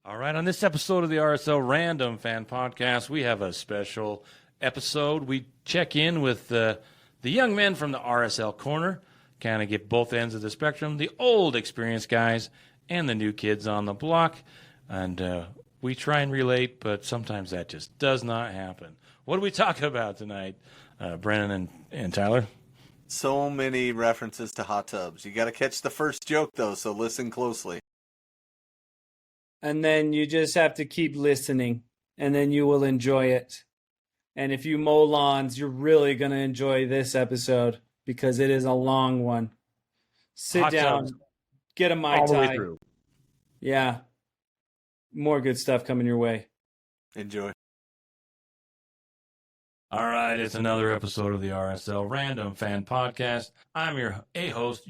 All right, on this episode of the RSL Random Fan Podcast, we have a special episode. We check in with the young men from the RSL Corner, kind of get both ends of the spectrum, the old experienced guys and the new kids on the block. And we try and relate, but sometimes that just does not happen. What do we talk about tonight, Brennan and Tyler? So many references to hot tubs. You got to catch the first joke, though, so listen closely. And then you just have to keep listening, and then you will enjoy it. And if you mow lawns, you're really going to enjoy this episode because it is a long one. Sit Hot down, tubs. get a Mai All the way Tai. through. Yeah. More good stuff coming your way. Enjoy. All right, it's another episode of the RSL Random Fan Podcast. I'm your host,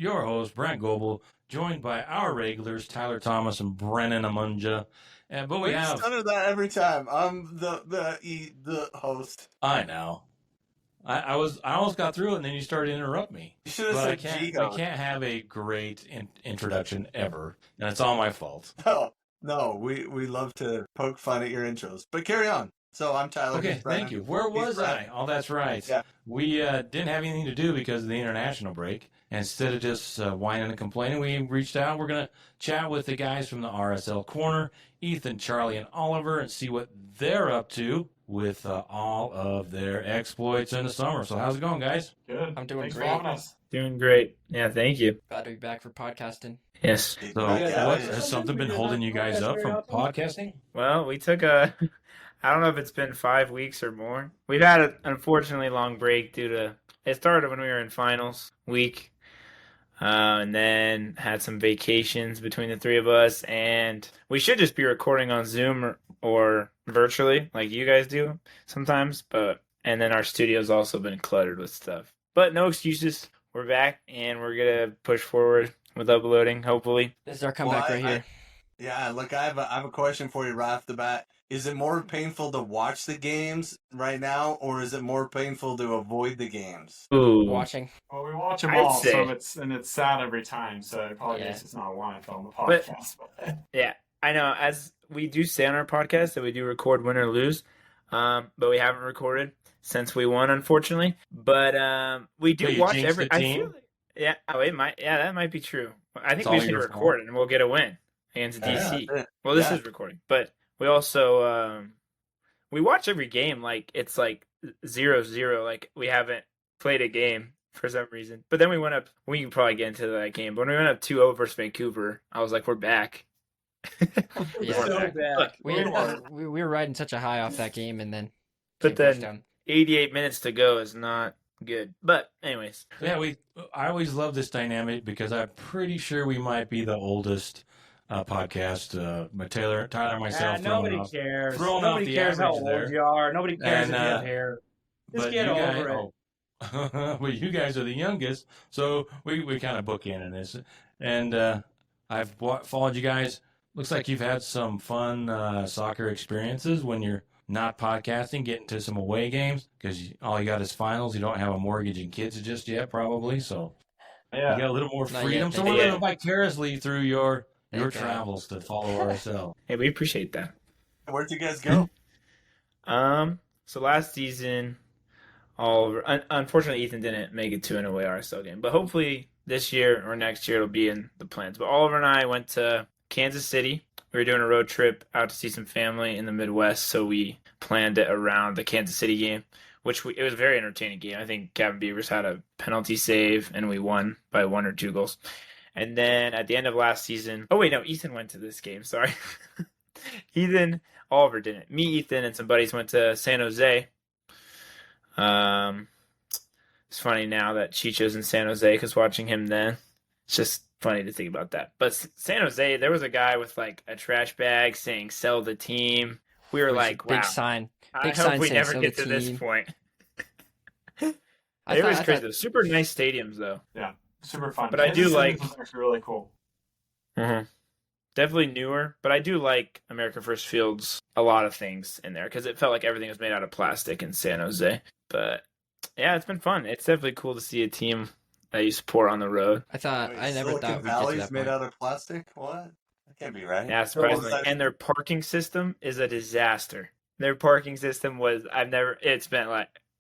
Brent Goebel, joined by our regulars, Tyler Thomas and Brennan Amunja. But we have... stutter that every time. I'm the host. I know. I almost got through it, and then you started to interrupt me. You should have But said I can't have a great introduction ever, and it's all my fault. No, we love to poke fun at your intros. But carry on. So I'm Tyler. Okay, thank you. Where was I? Oh, that's right. Yeah. We didn't have anything to do because of the international break. And instead of just whining and complaining, we reached out. We're going to chat with the guys from the RSL Corner, Ethan, Charlie, and Oliver, and see what they're up to with all of their exploits in the summer. So how's it going, guys? Good. I'm doing Thanks great. for having us. Doing great. Yeah, thank you. Glad to be back for podcasting. Yes. So has something been holding you guys up from podcasting? Well, we took I don't know if it's been 5 weeks or more. We've had an unfortunately long break it started when we were in finals week, and then had some vacations between the three of us, and we should just be recording on Zoom or virtually like you guys do sometimes, and then our studio's also been cluttered with stuff. But no excuses. We're back, and we're going to push forward with uploading, hopefully. This is our comeback right here. Yeah, look, I have a question for you right off the bat. Is it more painful to watch the games right now, or is it more painful to avoid the games? Ooh. Watching. Well, we watch them I'd all, say. so it's sad every time. So I apologize, it's not live on the But- podcast. Yeah, I know. As we do say on our podcast that we do record win or lose, but we haven't recorded since we won, unfortunately. But we do Wait, you watch jinxed every. the I team? feel like, yeah. Oh, it might. Yeah, that might be true. I think It's we all should your record fault. it and we'll get a win against Yeah, DC. that's it. Well, this Yeah. is recording, but we also we watch every game like it's like 0-0. Like we haven't played a game for some reason. But then we went up. We can probably get into that game. But when we went up 2-0 versus Vancouver, I was like, we're back. Yeah. So bad. Look, We were riding such a high off that game, and then But came then- touchdown. 88 minutes to go is not good. But anyways, Yeah, I always love this dynamic because I'm pretty sure we might be the oldest podcast. Tyler and myself. Nobody throwing off. cares. throwing off Nobody the cares how average old there. you are. Nobody cares And, if you have hair. Just But get you over guys, it. well, you guys are the youngest, so we kind of bookend in this. And I've followed you guys. Looks like you've had some fun soccer experiences when you're not podcasting, getting to some away games because all you got is finals. You don't have a mortgage and kids just yet, probably. So you got a little more Not freedom. yet, So thank we're you. living vicariously through your Thank God. travels to follow RSL. hey, we appreciate that. Where'd you guys go? So last season, unfortunately, Ethan didn't make it to an away RSL game, but hopefully this year or next year it'll be in the plans. But Oliver and I went to Kansas City. We were doing a road trip out to see some family in the Midwest, so we planned it around the Kansas City game, it was a very entertaining game. I think Gavin Beavers had a penalty save, and we won by 1 or 2 goals. And then at the end of last season, Ethan went to this game. Sorry, Oliver didn't. Me, Ethan, and some buddies went to San Jose. It's funny now that Chicho's in San Jose because watching him then, it's just funny to think about that. But San Jose, there was a guy with like a trash bag saying "sell the team." We were like, "Wow!" Big sign. I Big hope sign we saying never "Sell get the to this team." point. I It was thought- crazy. Though. Super nice stadiums though. Yeah, super fun. But I do Kansas City like- was actually really cool. Definitely newer, but I do like America First Field's a lot of things in there because it felt like everything was made out of plastic in San Jose. But yeah, it's been fun. It's definitely cool to see a team that you support on the road. I never Silicon thought we'd get to Valley's that made point. out of plastic? What? Can't be right. Yeah, surprisingly. Well, And their parking system is a disaster. Their parking system was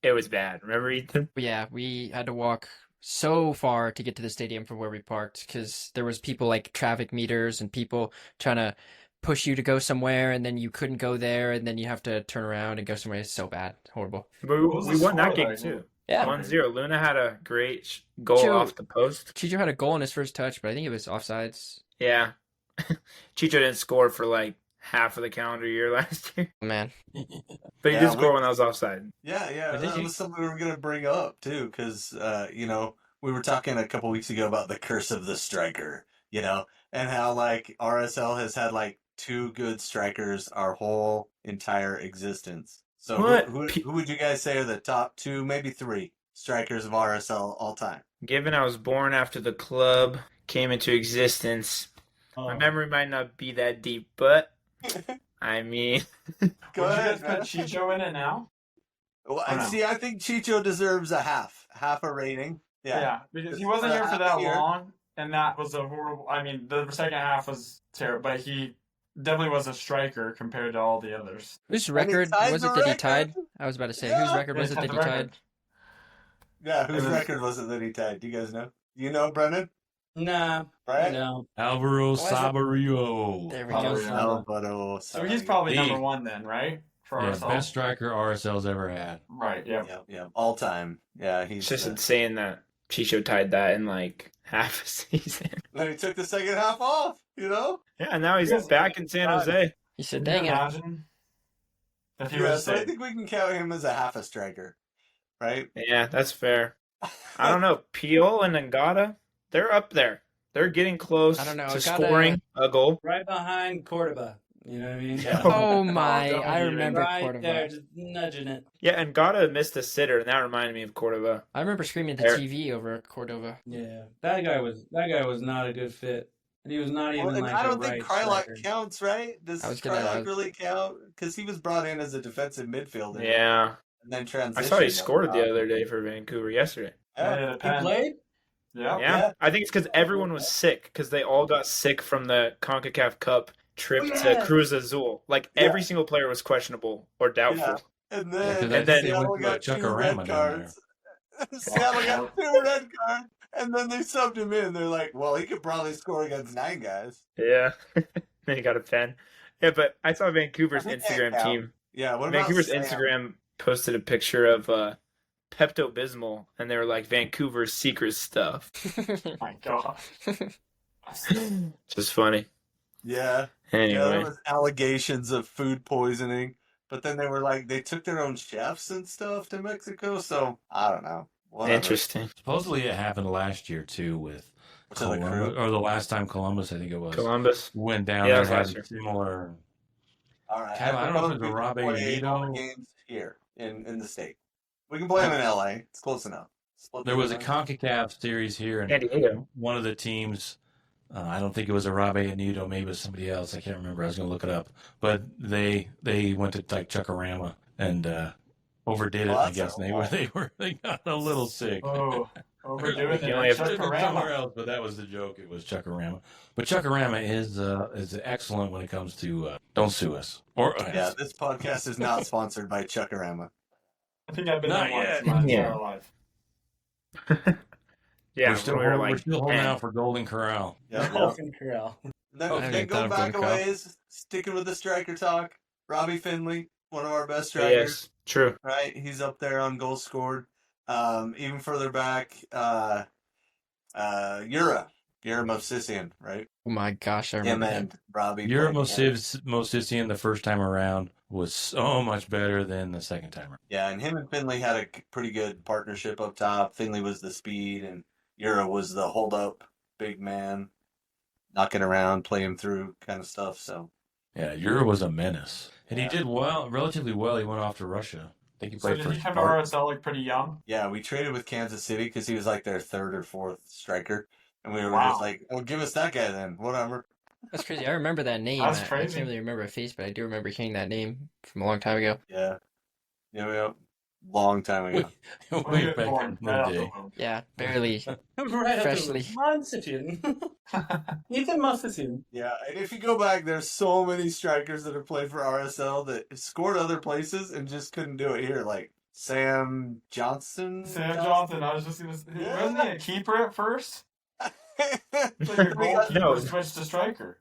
it was bad. Remember, Ethan? But yeah, we had to walk so far to get to the stadium from where we parked because there was people like traffic meters and people trying to push you to go somewhere, and then you couldn't go there, and then you have to turn around and go somewhere. It's so bad, horrible. But What was we the won that score game like? too. Yeah. 1-0. Luna had a great goal Chicho- off the post. Chicho had a goal in his first touch, but I think it was offsides. Yeah. Chicho didn't score for like half of the calendar year last year. Oh, man. But he Yeah, did score when I was offside. Yeah, But did that you- was something we were going to bring up too, because we were talking a couple weeks ago about the curse of the striker, and how like RSL has had like 2 good strikers our whole entire existence. So What? who would you guys say are the top 2, maybe 3 strikers of RSL all time? Given I was born after the club came into existence, Oh. my memory might not be that deep, but I mean, Go Would ahead, you guys put Chicho in it now? Well, Oh, no. see, I think Chicho deserves a half a rating. Yeah. Because he wasn't here for that Here. long, and that was a horrible. I mean, the second half was terrible, but he definitely was a striker compared to all the others. Whose record tied was the it that he record. tied? I was about to say, whose Yeah. record was it Yeah, that the he tied? record. Yeah, whose It was- record was it that he tied? Do you guys know? You know, Brendan? Nah, Right? no. Alvaro Why is it- Saborio. There we Oh, go. yeah. Alvaro. So he's probably Hey. number 1 then, right? For Yeah, RSL. best striker RSL's ever had. Right. Yeah. Yeah, all time. Yeah, he's it's just insane that Chicho tied that in like half a season. Then he took the second half off, Yeah, and now he's Yes. back in San Jose. He said, Can you dang it. imagine if he Yeah, was so I say, think we can count him as a half a striker, right? Yeah, that's fair. I don't know. Pio and Ngata, they're up there. They're getting close I don't know, to Ngata- scoring a goal. Right behind Cordoba. You know what I mean? Yeah. Oh my, Don't I even- remember Right Cordoba. there, just nudging it. Yeah, and Ngata missed a sitter, and that reminded me of Cordova. I remember screaming at the There- TV over Cordova. Yeah, that guy was not a good fit, and he was not even Well, and like I a don't right think Krylak striker. counts, right? Does I was gonna- Krylak really count? Because he was brought in as a defensive midfielder. Yeah. And then I transitioned. saw he scored the other day for Vancouver yesterday. Yeah. He pen. played. Yeah. Yeah. I think it's because everyone was sick, because they all got sick from the CONCACAF Cup trip to Cruz Azul. Like, every single player was questionable or doubtful. And Yeah, then, 'cause I think they Seattle went to a got 2 Chuckarama red down cards. Seattle got 2 red cards, and then they subbed him in. They're like, well, he could probably score against 9 guys. Yeah. Then he got a pen. Yeah, but I saw Vancouver's I think that Instagram counts. team. Yeah, what about Vancouver's Sam? Instagram posted a picture of Pepto-Bismol, and they were like, Vancouver's secret stuff. My God. Just funny. Yeah. Yeah, there Anyway. was allegations of food poisoning, but then they were like, they took their own chefs and stuff to Mexico, so I don't know. Whatever. Interesting. Supposedly it happened last year too with To the Columbus, crew. or the last time Columbus, I think it was, Columbus. went down Yeah, there that and was had last year. similar. All right. Kind of- I don't know if propose it's a we Robbie play all the Nito. games here in the state. We can play them in LA. It's close enough. Split There them was a up. CONCACAF series here, San and Diego. one of the teams, I don't think it was a Robbie Anito, maybe it was somebody else. I can't remember. I was going to look it up, but they went to like Chuckarama and overdid it. Well, I that's guess a and they got a little sick. Oh, overdoing it. You only have- Should have been somewhere Chuckarama. else, but that was the joke. It was Chuckarama. But Chuckarama is excellent when it comes to don't sue us or Yeah, this podcast is not sponsored by Chuckarama. I think I've been Not there once yet. in my Yeah. entire life. Yeah, we're still, when we were we're like still holding 10. out for Golden Corral. Yep. Golden Corral. Then, I haven't then even thought go of back a Golden Corral. ways, sticking with the striker talk. Robbie Finley, one of our best strikers. Yes, true. Right, he's up there on goals scored. Even further back, Yura Movsisian, right? Oh my gosh, I Him remember him. and Robbie. Your played together. Mosisian the first time around was so much better than the second time around. Yeah, and him and Finley had a pretty good partnership up top. Finley was the speed, and Yura was the hold up big man, knocking around, play him through kind of stuff. So Yeah, Yura was a menace, and Yeah. he did well, relatively well. He went off to Russia. I think he So played did for he come to Sparta. RSL like pretty young? yeah, we traded with Kansas City because he was like their 3rd or 4th striker, and we were Wow. just like, "Oh, give us that guy then, whatever." That's crazy. I remember that name. That's I crazy. can't really remember a face, but I do remember hearing that name from a long time ago. Yeah, yeah, yeah. long time ago. Way back in the day. Yeah, barely. Right Freshly. Mansitin. Ethan Mansitin. Yeah, and if you go back, there's so many strikers that have played for RSL that scored other places and just couldn't do it here. Like Sam Johnson. Sam Johnson, I was just going to say, Yeah. wasn't he a keeper at first? Like a Then goalkeeper switched to striker.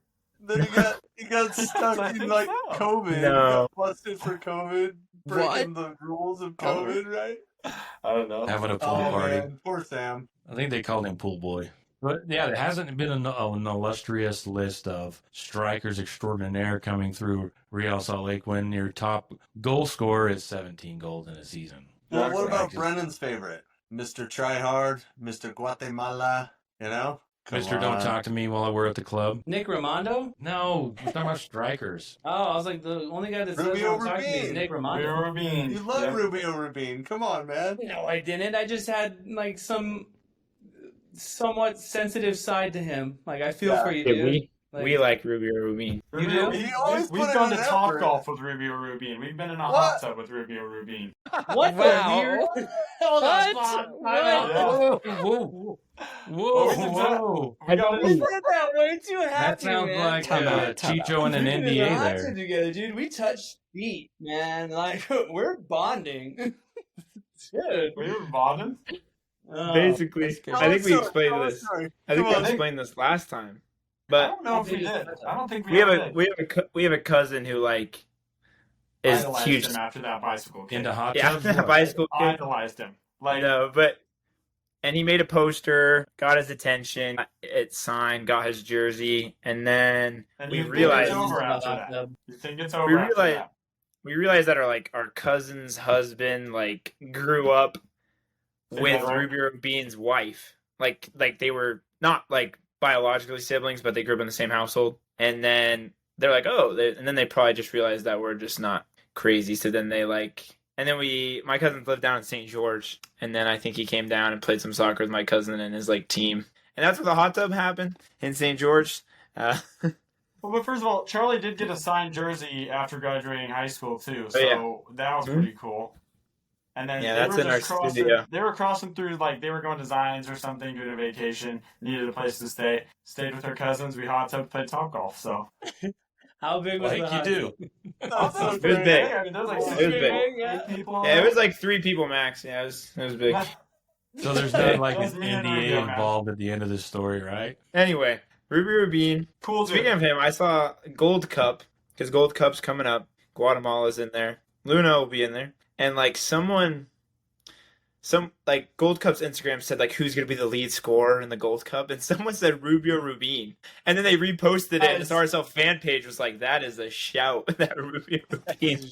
he got stuck I in think like so. COVID. No. Got busted for COVID, breaking the rules of COVID, right? I don't know. Having a pool Oh party. man, poor Sam. I think they called him Pool Boy. But yeah, there hasn't been an illustrious list of strikers extraordinaire coming through Real Salt Lake when your top goal scorer is 17 goals in a season. Well, what about Exactly. Brennan's favorite? Mr. Tryhard, Mr. Guatemala, you know? Come Mr. Don't on. Talk to Me while we're at the club. Nick Raimondo? No, we're talking about strikers. Oh, I was like, the only guy that says Rubio I'm talking to me is Rubin. Nick Raimondo. Rubio Rubin. You love Yeah. Rubio Rubin. Come on, man. No, I didn't. I just had like some somewhat sensitive side to him. Like, I feel Yeah. for you, Yeah, dude. we like Rubio Rubin. Rubio, do? He always we've put in gone to an Top effort. Golf with Rubio Rubin. We've been in a What? hot tub with Rubio Rubin. What Wow. the weird? Hold on, What? Bob. Whoa, whoa, whoa, whoa. We got We did that way too happy, That sounds man. like Time out, time Chicho and an We did NDA a hot there. tub together, dude. We touched feet, man. Like, we're bonding. Dude. We were bonding. Oh. Basically, that's good. I think we Tell us explained story, this. tell us story. I think Come we on. explained this last time. I But don't know if we did. I don't think we, we have ever a did. we have a cousin who like is Idolized huge. him after that bicycle kick. Into hot Yeah, tubs? bicycle kick. Idolized him. Like, No, but and he made a poster, got his attention, it signed, got his jersey, and then and we you think realized it's over after that. You think it's over after that. we realized that our cousin's husband like grew up with Together. Rubio Rubin's wife. Like they were not like biologically siblings, but they grew up in the same household. And then they're like, and then they probably just realized that we're just not crazy. So then they and then my cousins lived down in St. George, and then I think he came down and played some soccer with my cousin and his like team. And that's where the hot tub happened in St. George. Well, but first of all, Charlie did get a signed jersey after graduating high school too, so that was pretty cool. And then Yeah, they that's were in our just crossing, studio. They were crossing through, like they were going to Zions or something, doing a vacation, needed a place to stay. Stayed with their cousins. We hot tub, played Top Golf. So How big was Like the you hot do. That's so It was great. big. I mean, there was like It was 6 big. eight people. on Yeah, it there. was like 3 people max. Yeah, it was big. So there's not like That's an me and NDA Rubio, man. involved at the end of this story, right? Anyway, Rubio Rubin. Cool dude. Speaking of him, I saw Gold Cup because Gold Cup's coming up. Guatemala's in there. Luna will be in there, and like some like Gold Cup's Instagram said like who's gonna be the lead scorer in the Gold Cup, and someone said Rubio Rubin, and then they reposted it. And this RSL fan page was like, "That is a shout, that Rubio Rubin."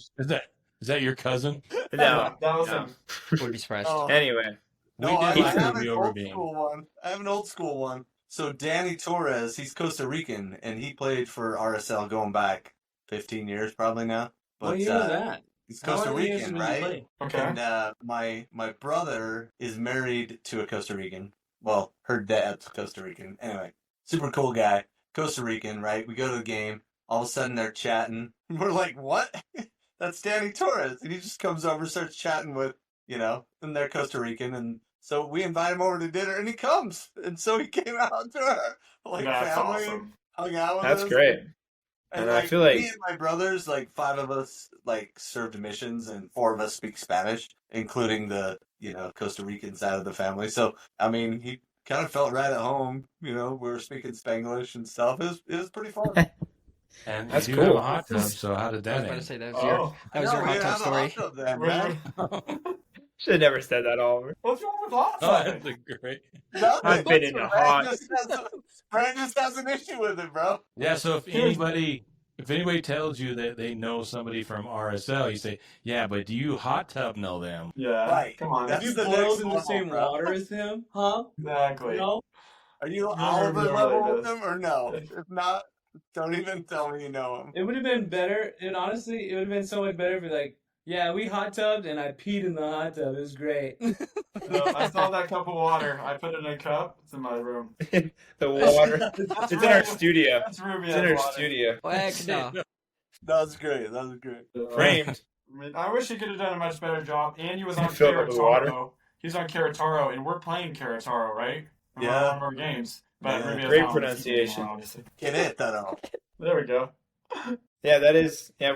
Is that your cousin? No, that was no. him. Would be surprised. Oh. Anyway, No, We I did have an Rubio old Rubin. school one. I have an old school one. So Danny Torres, he's Costa Rican, and he played for RSL going back 15 years probably now. But What year was that? he's How Costa many years Rican, did you right? play? Okay. And my brother is married to a Costa Rican. Well, her dad's Costa Rican. Anyway, super cool guy, Costa Rican, right? We go to the game. All of a sudden they're chatting. We're like, what? That's Danny Torres. And he just comes over, starts chatting with, and they're Costa Rican. And so we invite him over to dinner, and he comes. And so he came out to our That's family, awesome. hung out with that's us. great. And And I feel like- me and my brothers, 5 of us, served missions, and 4 of us speak Spanish, including the, Costa Rican side of the family. So, I mean, he kind of felt right at home. We were speaking Spanglish and stuff. It was pretty fun. And That's you do cool. have a hot tub, so how did I was that about to end? say that was your Oh. that was your we hot didn't tub have a story. hot tub then, man. Should have never said that, Oliver. What's wrong with hot Oh, tub? that's a great. Nothing. I've been in a hot- Brad just has an issue with it, bro. Yeah, so if anybody tells you that they know somebody from RSL, you say, yeah, but do you hot tub know them? Yeah. Right. Come on. That's You the boiled next in the level, same bro. water as him? Huh? Exactly. No? Are you No, Oliver no, level it with is. him or no? If not, don't even tell me you know him. It would have been better. Honestly, it would have been so much better if you're like, yeah, we hot tubbed and I peed in the hot tub. It was great. No, I saw that cup of water. I put it in a cup. It's in my room. The water. That's It's in our Rubio- studio. That's Ruby. It's in our studio. Heck no. That was great. Framed. I mean, I wish he could have done a much better job. And he was on Filled up with water. Carataro. He's on Carataro, and we're playing Carataro, right? In Yeah. one of our games. But Yeah. Rubio's Great not on the team pronunciation. anymore, obviously. Get it, though. There we go. Yeah, that is. Yeah,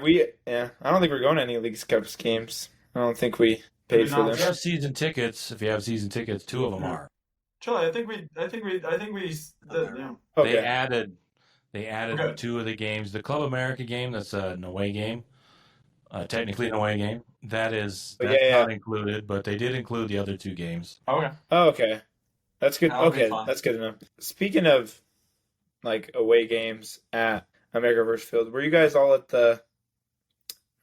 I don't think we're going to any Leagues Cups games. I don't think we paid for No, If you them. have season tickets, two of them are. Chile, I think we yeah. They Okay. added Okay. two of the games. The Club America game, that's an away game. Technically an away game. That's not included, but they did include the other two games. Okay. Oh, okay. That's good. That would be Okay, fun. that's good to know. Speaking of like away games at America versus Field, were you guys all at the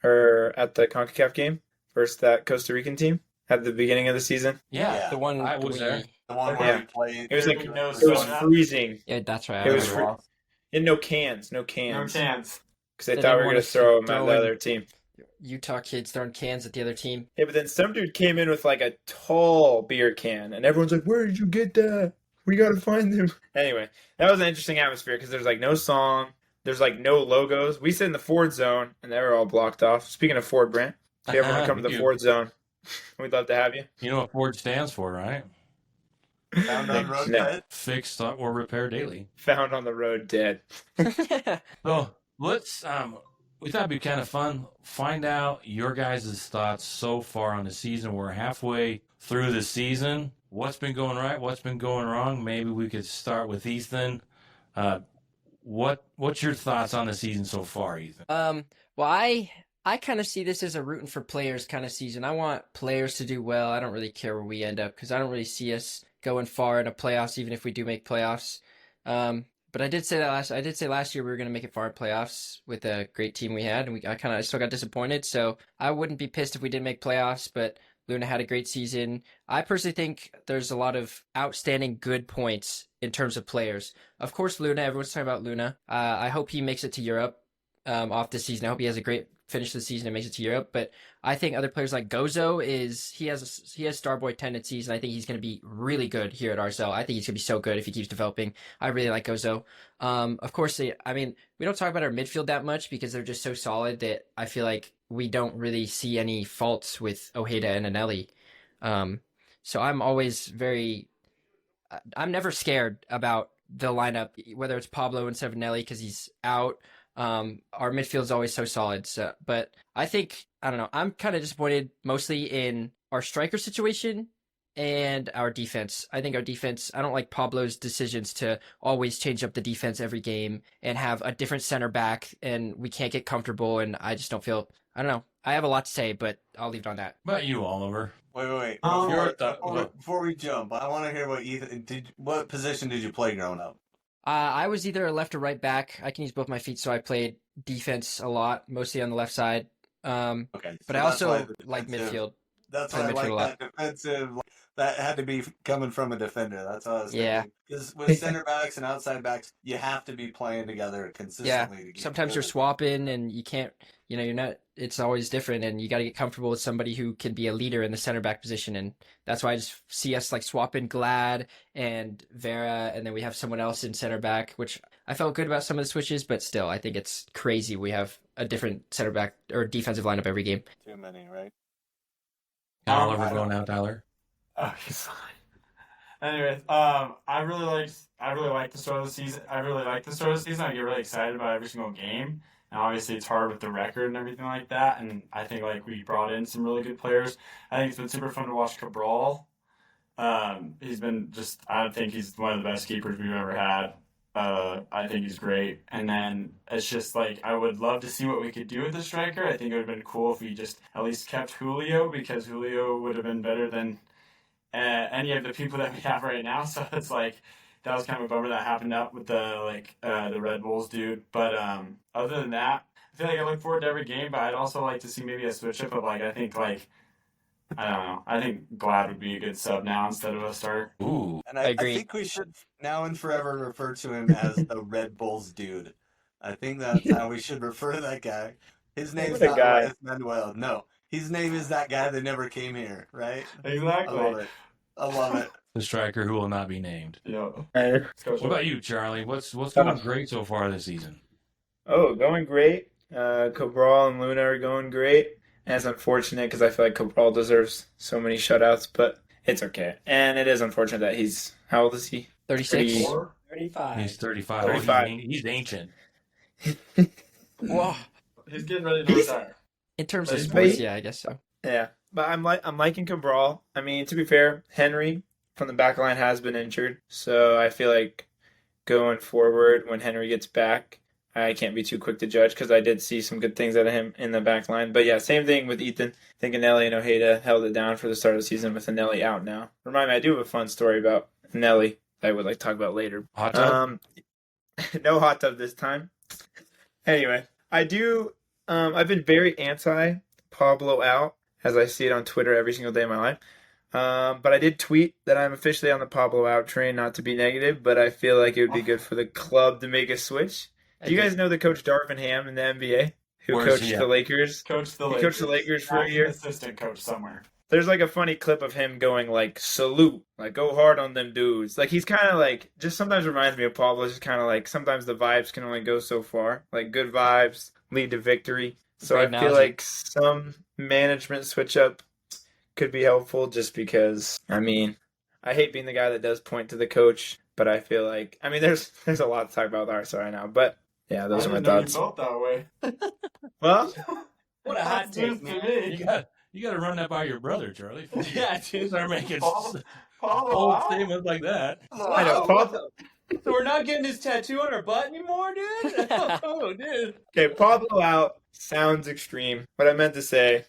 CONCACAF game versus that Costa Rican team at the beginning of the season? Yeah. The one I was there. The one Yeah. where we played. It was like It was it was soda. freezing. Yeah, that's right. It was Really lost. and no cans No chance. because they They thought didn't we were want gonna us throw them at the throwing- other team. Utah kids throwing cans at the other team. Yeah, but then some dude came in with like a tall beer can, and everyone's like, "Where did you get that? We gotta find them." Anyway, that was an interesting atmosphere because there's like no song, there's like no logos. We sit in the Ford zone, and they were all blocked off. Speaking of Ford, Brant, if you ever want to come to the Ford zone, we'd love to have you. You know what Ford stands for, right? Found on road No. dead. Fix or repair daily. Found on the road dead. So let's we thought it'd be kind of fun find out your guys' thoughts so far on the season. We're halfway through the season. What's been going right? What's been going wrong? Maybe we could start with Ethan. What's your thoughts on the season so far, Ethan? Well, I kind of see this as a rooting for players kind of season. I want players to do well. I don't really care where we end up because I don't really see us going far in the playoffs, even if we do make playoffs. But I did say last year we were going to make it far in playoffs with a great team we had, and I still got disappointed. So I wouldn't be pissed if we didn't make playoffs. But Luna had a great season. I personally think there's a lot of outstanding good points in terms of players. Of course, Luna. Everyone's talking about Luna. I hope he makes it to Europe off this season. I hope he has a great finish the season and makes it to Europe. But I think other players like Gozo he has Starboy tendencies, and I think he's going to be really good here at RSL. I think he's going to be so good if he keeps developing. I really like Gozo. Of course, we don't talk about our midfield that much because they're just so solid that I feel like we don't really see any faults with Ojeda and Anelli. So I'm never scared about the lineup, whether it's Pablo instead of Anelli because he's out. Our midfield is always so solid. So, but I think, I don't know, I'm kind of disappointed mostly in our striker situation and our defense. I think our defense, I don't like Pablo's decisions to always change up the defense every game and have a different center back, and we can't get comfortable, and I just don't feel, I don't know. I have a lot to say, but I'll leave it on that. What about you, Oliver? Wait. Your thought- Before we jump, I want to hear what Ethan what position did you play growing up? I was either a left or right back. I can use both my feet, so I played defense a lot, mostly on the left side. Okay, But so I that's also why the like defensive- midfield. That's Play why I midfield a lot. like that defensive. That had to be coming from a defender. That's what I was Yeah. thinking. Because with center backs and outside backs, you have to be playing together consistently. to get Sometimes you're good. swapping and you can't, you're not, it's always different, and you got to get comfortable with somebody who can be a leader in the center back position. And that's why I just see us like swapping Glad and Vera, and then we have someone else in center back, which I felt good about some of the switches, but still, I think it's crazy. We have a different center back or defensive lineup every game. Too many, right? Oliver I going don't- out, Tyler? Okay, fine. Anyways, I really like the start of the season. I get really excited about every single game. And obviously, it's hard with the record and everything like that. And I think like we brought in some really good players. I think it's been super fun to watch Cabral. He's been I think he's one of the best keepers we've ever had. I think he's great. And then it's just like, I would love to see what we could do with the striker. I think it would have been cool if we just at least kept Julio, because Julio would have been better than any of the people that we have right now. So it's like, that was kind of a bummer that happened up with the Red Bulls dude. But other than that, I feel like I look forward to every game, but I'd also like to see maybe a switch up of I don't know. I think Glad would be a good sub now instead of a starter. Ooh. And I I agree. think we should now and forever refer to him as the Red Bulls dude. I think that's how we should refer to that guy. His name's What a not guy. Reyes Manuel. No, his name is that guy that never came here, right? I Exactly. love it. The striker who will not be named. Yeah. What about you, Charlie? What's going great so far this season? Oh, going great. Cabral and Luna are going great. And it's unfortunate because I feel like Cabral deserves so many shutouts, but it's okay. And it is unfortunate that he's, how old is he? 36. 35. He's 35. 35. He's ancient. Whoa. He's getting ready to retire. In terms of But- sports, yeah, I guess so. Yeah, but I'm liking Cabral. I mean, to be fair, Henry from the back line has been injured, so I feel like going forward when Henry gets back, I can't be too quick to judge because I did see some good things out of him in the back line. But yeah, same thing with Ethan. I think Anelli and Ojeda held it down for the start of the season with Anelli out now. Remind me, I do have a fun story about Anelli that I would like to talk about later. Hot tub? No hot tub this time. Anyway, I do. I've been very anti Pablo out, as I see it on Twitter every single day of my life. But I did tweet that I'm officially on the Pablo out train, not to be negative, but I feel like it would be good for the club to make a switch. Do you guys know the coach Darvin Ham in the NBA, who Where's coached he at? the Lakers? Coach the He Lakers. coached the Lakers for a Acting year. assistant coach somewhere. There's like a funny clip of him going like, salute, like go hard on them dudes. Like he's kind of like, just sometimes reminds me of Pablo, just kind of like, sometimes the vibes can only go so far. Like good vibes lead to victory. So Great I feel analogy. like some management switch up could be helpful just because, I mean, I hate being the guy that does point to the coach, but I feel like, I mean, there's a lot to talk about with RSL right now, but yeah, those are my I didn't know thoughts. you felt that way. Well, What a hot That's take, news to man. me. You got to run that by your brother, Charlie. Yeah, dude. Start making Paulo bold out? statements like that. I know, Pablo, So we're not getting this tattoo on our butt anymore, dude? Oh, dude. okay, Pablo out sounds extreme. What I meant to say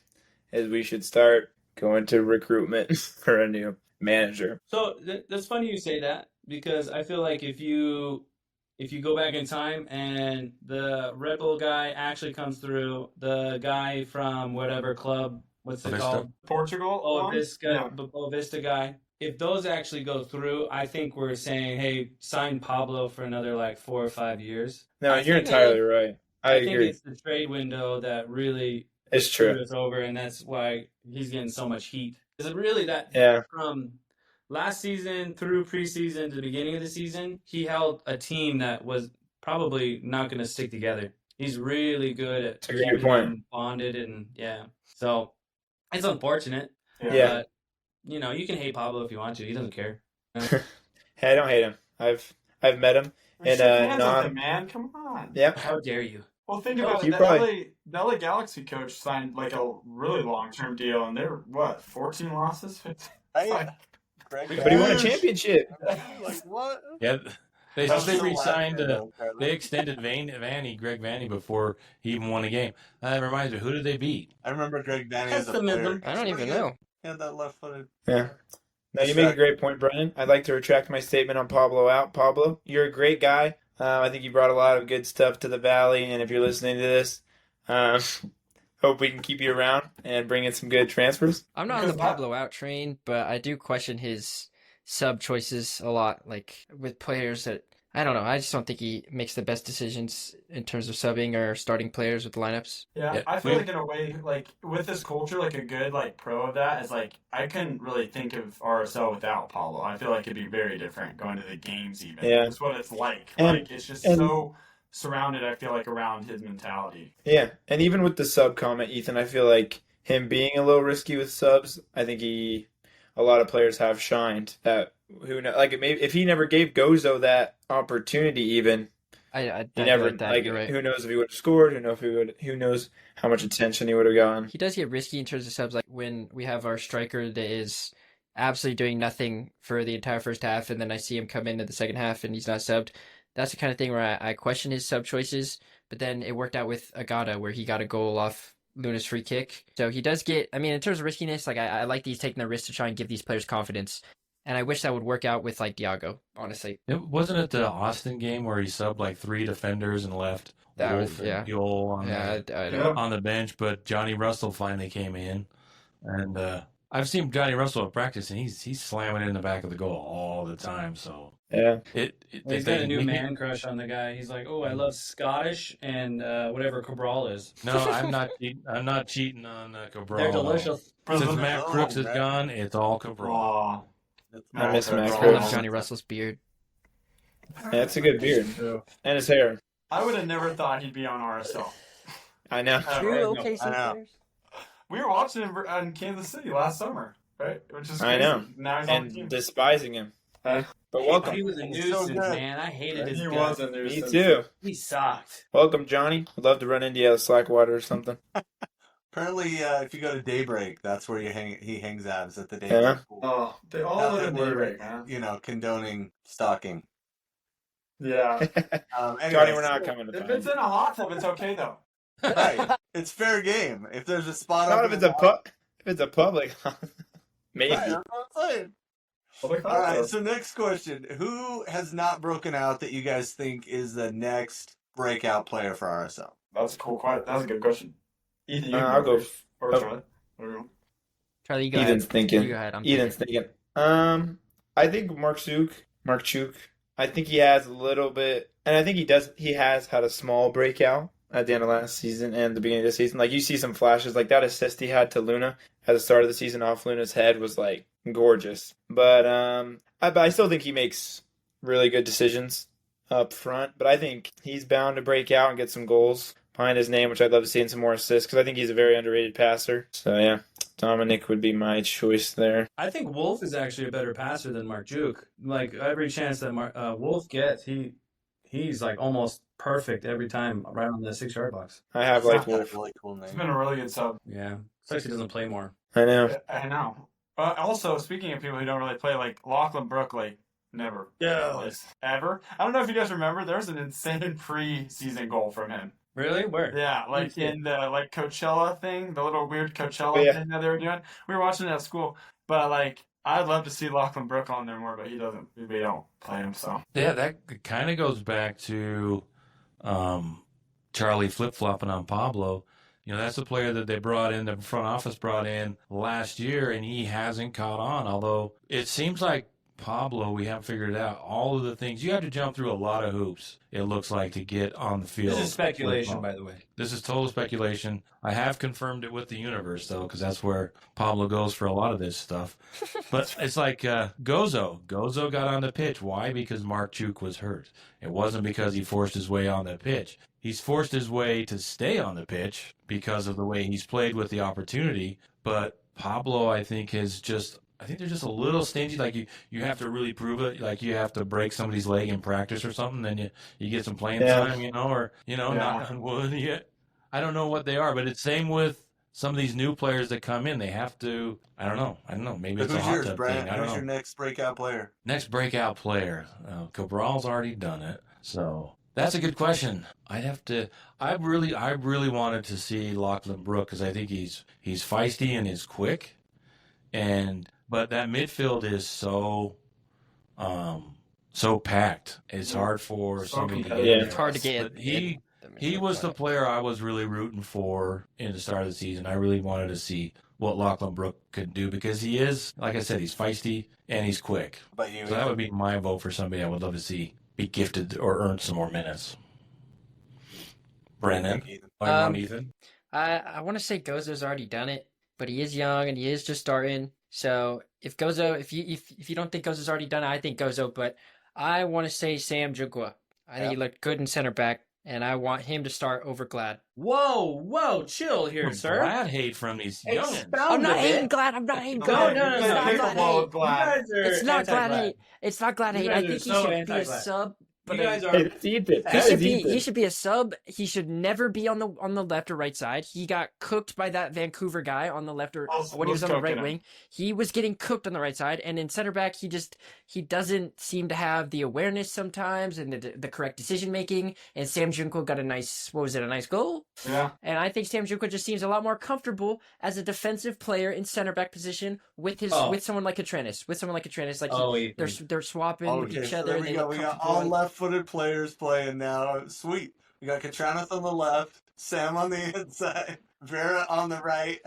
is we should start going to recruitment for a new manager. So that's funny you say that because I feel like if you go back in time and the Red Bull guy actually comes through, the guy from whatever club, what's it Vista. called? Portugal? Oh, one? Vista, Yeah. Vista guy. If those actually go through, I think we're saying, hey, sign Pablo for another like 4 or 5 years. No, I you're think entirely right. I think agree. it's the trade window that really It's screwed true. us over, and that's why he's getting so much heat. Is it really that Yeah. from last season through preseason to the beginning of the season, he held a team that was probably not going to stick together. He's really good at That's a great keeping point. them bonded, and yeah. So it's unfortunate, Yeah. but you know, you can hate Pablo if you want to. He doesn't care. Hey, I don't hate him. I've met him. We And, shook hands with non- him, man. Come on. Yep. How dare you? Well, think about You it. probably- The LA Galaxy coach signed like a really long-term deal, and they were, what, 14 losses? Greg But he won a Vanney. championship. Like what? Yeah, they That's they the re-signed. last year, Charlie. They extended Greg Vanney, before he even won a game. That reminds me, who did they beat? I remember Greg Vanney as a player. Pessimism. I don't even know. He had that left-footed. Yeah. No, you make a great point, Brennan. I'd like to retract my statement on Pablo out. Pablo, you're a great guy. I think you brought a lot of good stuff to the Valley, and if you're listening to this, hope we can keep you around and bring in some good transfers. I'm not on the Because that- Pablo out train, but I do question his sub choices a lot. Like with players that I don't know. I just don't think he makes the best decisions in terms of subbing or starting players with lineups. Yeah, Yeah, I feel we- like in a way, like with this culture, like a good like pro of that is like I couldn't really think of RSL without Paulo. I feel like it'd be very different going to the games even. Yeah. It's what it's like. And- like it's just and- so surrounded, I feel like, around his mentality. Yeah, and even with the sub comment, Ethan, I feel like him being a little risky with subs, I think a lot of players have shined. That who know, like maybe if he never gave Gozo that opportunity, even I he I never like that. like You're right. who knows if he would have scored, who knows how much attention he would have gotten. He does get risky in terms of subs. Like when we have our striker that is absolutely doing nothing for the entire first half, and then I see him come into the second half and he's not subbed. That's the kind of thing where I question his sub choices. But then it worked out with Agata, where he got a goal off Luna's free kick. So he does get. I mean, in terms of riskiness, like I like that he's taking the risk to try and give these players confidence. And I wish that would work out with like Diago, honestly. Wasn't it the Austin game where he subbed like 3 defenders and left That Wolf was- and yeah. Yule on, Yeah, I Yeah. don't. on the bench, but Johnny Russell finally came in, and I've seen Johnny Russell at practice, and he's slamming it in the back of the goal all the time. So Yeah, He's got a new man crush on the guy. He's like, oh, I love Scottish and whatever Cabral is. No, I'm not. I'm not cheating on Cabral. They're delicious. Since Matt Oh, Crooks is right. gone, it's all Cabral. Aw. I miss Matt I Crooks. love Johnny Russell's beard. yeah, it's a good beard and his hair. I would have never thought he'd be on RSL. I know. True, I know. We were watching him in Kansas City last summer, right? Which is crazy. I know. Now he's on the And team. despising him. But welcome. He was a He's so nuisance, good. man. I hated his He guts. was a Me nuisance. too. He sucked. Welcome, Johnny. Would love to run into you at Slackwater or something. Apparently, if you go to Daybreak, that's where he hangs out. Is at the Daybreak Yeah. pool. Oh, they all Not live that in we're, Daybreak, man. condoning stalking. Yeah. Johnny, Anyways, we're not coming to If find it's you. in a hot tub, it's okay though. right. It's fair game. If there's a spot Not up if in it's the if it's a public. Maybe. Right, that's what I'm saying. All right, so next question. Who has not broken out that you guys think is the next breakout player for RSL? That's a cool question. That's a good question. Ethan, you can I'll go. first. Or Charlie. Whatever you want. Charlie, you go Ethan's ahead. thinking. You go ahead. I'm Ethan's thinking. thinking. I think Mark Chuk. I think he has a little bit, and I think he has had a small breakout at the end of last season and the beginning of the season. Like, you see some flashes, like that assist he had to Luna at the start of the season off Luna's head was like gorgeous. But I still think he makes really good decisions up front. But I think he's bound to break out and get some goals behind his name, which I'd love to see, and some more assists, because I think he's a very underrated passer. So yeah, Dominic would be my choice there. I think Wolf is actually a better passer than Mark Juke. Like, every chance that Wolf gets, he's like almost perfect every time right on the 6-yard box. I have It's like not Wolf. a really cool It's name. been a really good sub. Yeah. Sucks he doesn't play more. I know. I know. Also, speaking of people who don't really play, like Lachlan Brook, like never. Yeah. Ever. I don't know if you guys remember, there was an insane pre-season goal from him. Really? Where? Yeah, like in the Coachella thing, the little weird Coachella Oh, yeah. thing that they were doing. We were watching it at school, but like I'd love to see Lachlan Brook on there more, but he doesn't. We don't play him, so. Yeah, that kind of goes back to Charlie flip-flopping on Pablo. You know, that's the player that they brought in, the front office brought in last year, and he hasn't caught on. Although it seems like Pablo, we haven't figured it out. All of the things, you have to jump through a lot of hoops, it looks like, to get on the field. This is speculation, by the way. This is total speculation. I have confirmed it with the universe, though, because that's where Pablo goes for a lot of this stuff. But it's like Gozo. Gozo got on the pitch. Why? Because Mark Chuk was hurt. It wasn't because he forced his way on the pitch. He's forced his way to stay on the pitch because of the way he's played with the opportunity. But Pablo, I think, they're just a little stingy. Like, you have to really prove it. Like, you have to break somebody's leg in practice or something, then you get some playing time, or knock on wood. Yeah. I don't know what they are, but it's same with some of these new players that come in. They have to, I don't know. Maybe it's a Who's hot yours, tub Brian? thing. I don't Who's know. your next breakout player? Next breakout player. Cabral's already done it. So that's a good question. I really wanted to see Lachlan Brook because I think he's feisty and he's quick. But that midfield is so packed. It's hard for somebody to get competitive. in It's hard to there. get. But he was the player I was really rooting for in the start of the season. I really wanted to see what Lachlan Brook could do because he is, like I said, he's feisty and he's quick. But you, So that would be my vote for somebody I would love to see be gifted or earn some more minutes. Brennan, Ethan. I want to say Gozo's already done it, but he is young and he is just starting. So if you don't think Gozo's already done it, I think Gozo. But I want to say Sam Jugwa. I think he looked good in center back, and I want him to start over Glad. Whoa, chill here, sir. Glad hate from these youngins. I'm not hating Glad. I'm not hating Glad. No, It's not Take Glad the ball hate. with Glad. It's not Glad hate. It's not Glad You hate. guys I are think he so should be a anti-Glad. sub. You But guys I- are. It's Ethan. he should be a sub. He should never be on the left or right side. He got cooked by that Vancouver guy on the left or when he was on the right wing. He was getting cooked on the right side, and in center back, he doesn't seem to have the awareness sometimes and the correct decision making. And Sam Junko got a nice goal. Yeah. And I think Sam Junko just seems a lot more comfortable as a defensive player in center back position with someone like Katrenis. Like they're swapping with each so other. there And we they go. look We got comfortable. all left-footed players playing now. Sweet. We got Katraneth on the left, Sam on the inside, Vera on the right.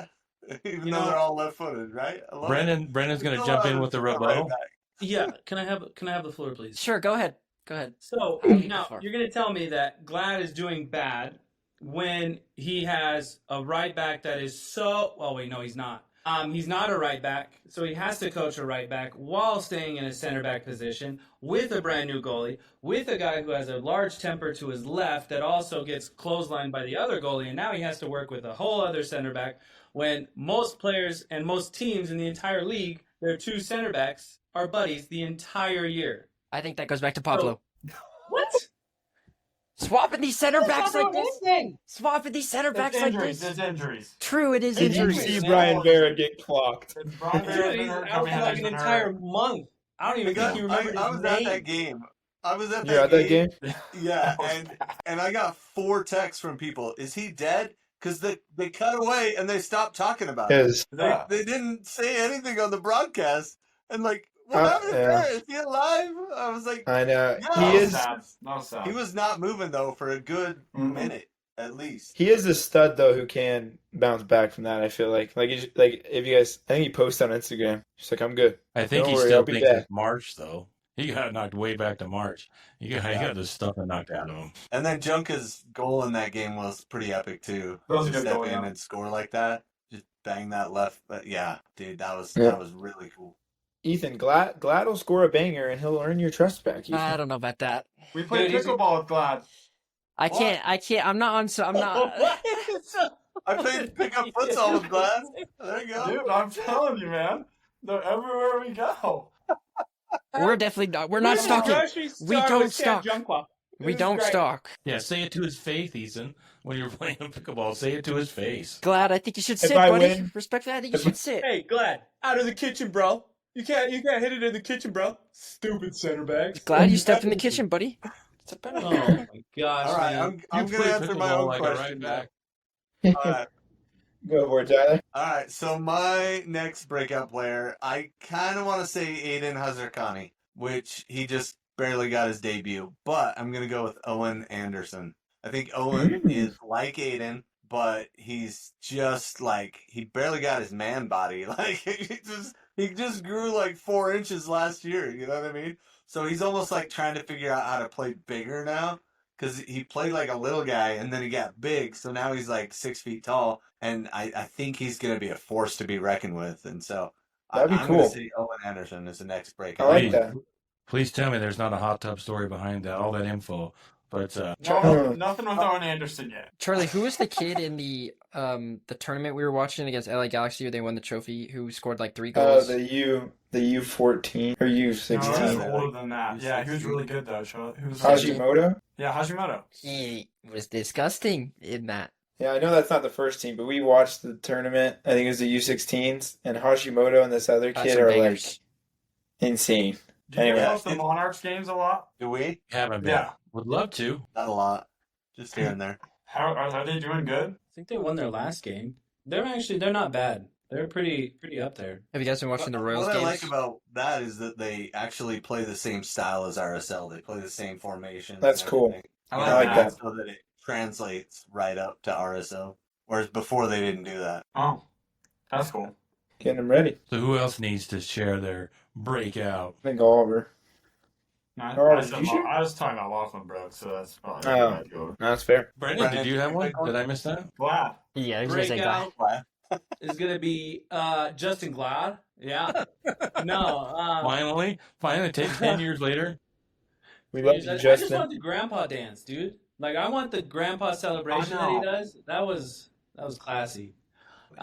Even though they're all left-footed, right? I love it. Brennan's going to jump in with the rebuttal. Yeah, can I have the floor, please? Sure, go ahead. So I'll leave now the floor. you're going to tell me that Glad is doing bad when he has a right back that is so. Oh wait, no, he's not. He's not a right back, so he has to coach a right back while staying in a center back position with a brand new goalie, with a guy who has a large temper to his left that also gets clotheslined by the other goalie, and now he has to work with a whole other center back when most players and most teams in the entire league, their two center backs are buddies the entire year. I think that goes back to Pablo. What? Swapping these center backs like this. Swapping these center backs like Injuries. this. There's injuries. True, it is Did you injuries. see Brian Vera get clocked? It's Brian Dude, Barrett's he's been hurt. out Toby for like Henry's an been entire hurt. month. I don't even think you remember I his was name. at that game. I was at You're at that game? Yeah, and I got 4 texts from people. Is he dead? Because they cut away and they stopped talking about it. Yes. They didn't say anything on the broadcast. And like, what happened to yeah. Barrett? Is he alive? I was like, I know. Yeah. He is. Not sad. he was not moving though for a good Mhm. minute at least. He is a stud though who can bounce back from that. I feel like if you guys, I think he posted on Instagram. He's like, I'm good. I think Don't he worry, still I'll be thinks back. it's March, though. He got knocked way back to March. He got the stuff knocked out of him. And then Junka's goal in that game was pretty epic too. That was a To good step goal, in yeah. and score like that, just bang that left. But yeah, dude, that was really cool. Ethan, Glad will score a banger and he'll earn your trust back. Ethan. I don't know about that. We played Dude, he's- pickleball with Glad. I can't. I'm not on. So I'm not. I played pickup futsal with Glad. There you go. Dude, I'm telling you, man. They're everywhere we go. We're definitely not. We're not stalking. We don't stalk. We don't stalk. Yeah, say it to his face, Ethan. When you're playing pickleball, say it to his face. Glad. I think you should sit, I buddy. win- Respectfully, I think you should sit. Hey, Glad, out of the kitchen, bro. You can't hit it in the kitchen, bro. Stupid center backs. Glad you stepped in the kitchen, buddy. It's a Oh penalty. my gosh, All right, man. I'm You going play to answer my pickleball own like a question. right now. All right. Go for it, Tyler. All right, so my next breakout player, I kind of want to say Aiden Hazarkani, which he just barely got his debut, but I'm going to go with Owen Anderson. I think Owen is like Aiden, but he's just like, he barely got his man body. Like, he just grew like 4 inches last year, you know what I mean? So he's almost like trying to figure out how to play bigger now. Because he played like a little guy and then he got big, so now he's like 6 feet tall, and I think he's going to be a force to be reckoned with. And so That'd be I'm going cool. to say Owen Anderson is the next I breakout. like that. Please tell me there's not a hot tub story behind that, all that info. But No, nothing with Owen Anderson yet. Charlie, who was the kid in the tournament we were watching against LA Galaxy where they won the trophy? Who scored like 3 goals? The U14 or No, he was U16. older than that. Yeah, he was really good though. Who's Hashimoto. Yeah, Hashimoto. He was disgusting in that. Yeah, I know that's not the first team, but we watched the tournament. I think it was the U16s, and Hashimoto and this other Got kid some are bangers. like insane. Do you Anyway. watch the Monarchs games a lot? Do we? haven't been. Yeah. Would love to. Not a lot. Just here and there. How are they doing good? I think they won their last game. They're not bad. They're pretty up there. Have you guys been watching the Royals What I games? like about that is that they actually play the same style as RSL. They play the same formation. That's cool. I You like know, like that. So that it translates right up to RSL. Whereas before they didn't do that. Oh, that's cool. Getting them ready. So who else needs to share their breakout? I think Oliver. No, Oh, did you share? I was talking about Laughlin Brooks, so that's probably Oh. right to go. That's fair. Brendan, Brendan, did you have one? breakout? Did I miss that? Glad. Yeah, I was gonna say Glad. Breakout is gonna be Justen Glad. Yeah. No. Finally, take 10 years later. We love I you, just Justin. want the grandpa dance, dude. Like I want the grandpa celebration that he know. does. That was classy.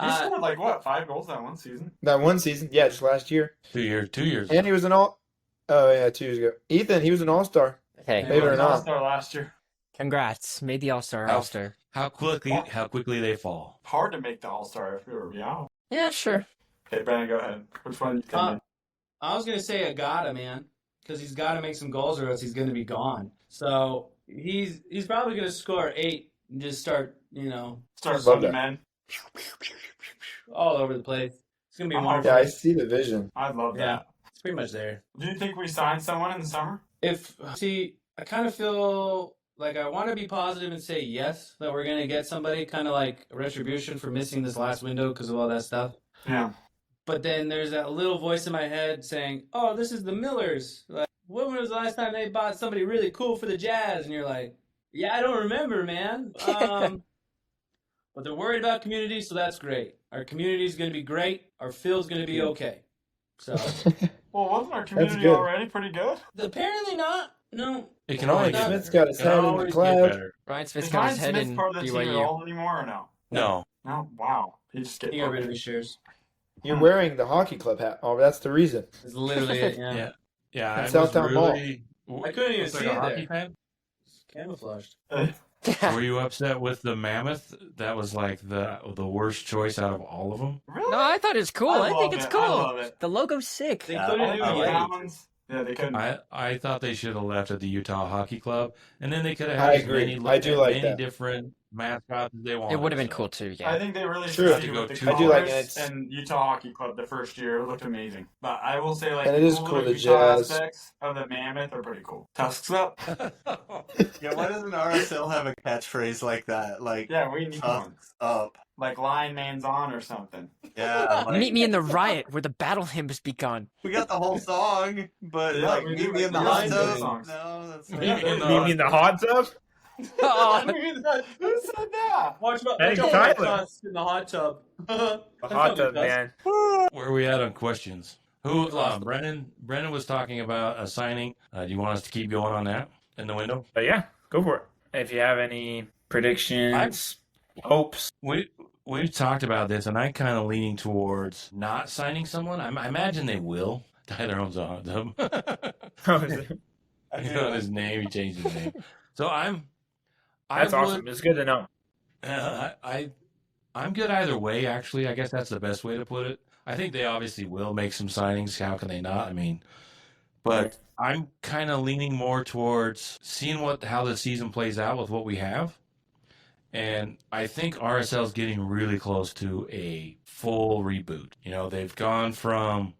He scored like what, 5 goals that one season? That one season, yeah, just last year. 2 years. And he was an all. Oh yeah, 2 years ago. Ethan, he was an all-star. Hey, Believe it or He was not. All-Star last year. congrats. Made the All-Star How- roster. How quickly they fall. Hard to make the All-Star if we were yeah. Yeah, sure. Okay, Brandon, go ahead. Which one you think? I was gonna say Agata, man, because he's got to make some goals or else he's gonna be gone. So he's probably gonna score 8 and just start, Start Love something, that. man. all over the place. It's gonna be Yeah, wonderful. Yeah, I see the vision. I'd love Yeah. that. It's pretty much there. Do you think we signed someone in the summer? I kind of feel like I want to be positive and say yes, that we're gonna get somebody, kind of like a retribution for missing this last window because of all that stuff. Yeah. But then there's that little voice in my head saying, "Oh, this is the Millers. Like, when was the last time they bought somebody really cool for the Jazz?" And you're like, "Yeah, I don't remember, man." But they're worried about community, so that's great. Our community is going to be great. Our field's going to be okay. So Well, wasn't our community good. already pretty good? apparently not. No. It can Ryan only get Smith's better. got his It can head in the always get cloud. better. Ryan Smith's Is got Ryan his head Smith in part of the team at BYU. all anymore or no? No. No, wow. He just get He got rid of his shares. You're wearing the hockey club hat. Oh, that's the reason. It's literally it. Yeah. Yeah. Yeah, At I was Southtown Mall. really... I couldn't even Was see like a it hockey there. fan? Camouflaged. Were you upset with the mammoth? That was like the worst choice out of all of them. Really? No, I thought it's cool. I think love it's it. cool. I love it. The logo's sick. They Yeah, couldn't I do like it. it. Browns. Yeah, they couldn't. I thought they should have left at the Utah Hockey Club, and then they could have had I as agree. many, I do like many that. different mascots as they wanted. It would have been so. cool too, I yeah. think they really True. should To have go with the to- I do like colors it. and Utah Hockey Club the first year. It looked amazing. But I will say, like, And it is the cool, the Utah jazz. aspects of the Mammoth are pretty cool. Tusks up. Yeah, why doesn't RSL have a catchphrase like that? Like, Yeah, we need one. tusks up. Like Lion Man's on or something. Yeah, like, Meet me in the riot where the battle hymn has begun. we got the whole song, but Yeah, like, we meet do, me in the like, hot the tub. songs. No, that's Meet me in the You mean the hot tub? Oh, Who said that? Watch Hey, out Tyler. for us in the hot tub. The hot tub, man. Where are we at on questions? Who? Brennan was talking about a signing. Do you want us to keep going on that in the window? But yeah, go for it. If you have any predictions, hopes. We've talked about this, and I'm kind of leaning towards not signing someone. I imagine they will. Tyler owns a hot tub. You know his name. He changed his name. So That's awesome. It's good to know. I'm good either way. Actually, I guess that's the best way to put it. I think they obviously will make some signings. How can they not? I mean, but I'm kind of leaning more towards seeing how the season plays out with what we have. And I think RSL is getting really close to a full reboot. You know, they've gone from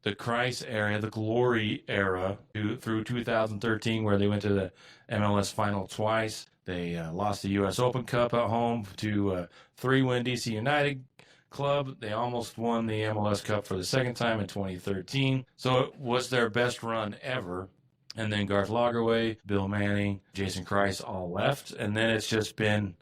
the Christ era, the glory era, through 2013, where they went to the MLS final twice. They lost the U.S. Open Cup at home to a 3-win DC United club. They almost won the MLS Cup for the second time in 2013. So it was their best run ever. And then Garth Lagerwey, Bill Manning, Jason Christ all left. And then it's just been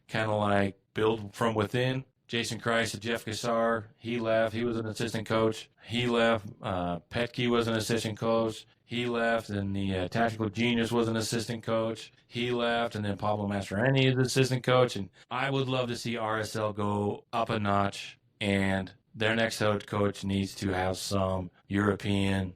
kind of like build from within. Jason Christ, Jeff Cassar, he left. He was an assistant coach. He left. Petke was an assistant coach. He left. And the Tactical Genius was an assistant coach. He left. And then Pablo Mastroeni is the assistant coach. And I would love to see RSL go up a notch. And their next head coach needs to have some European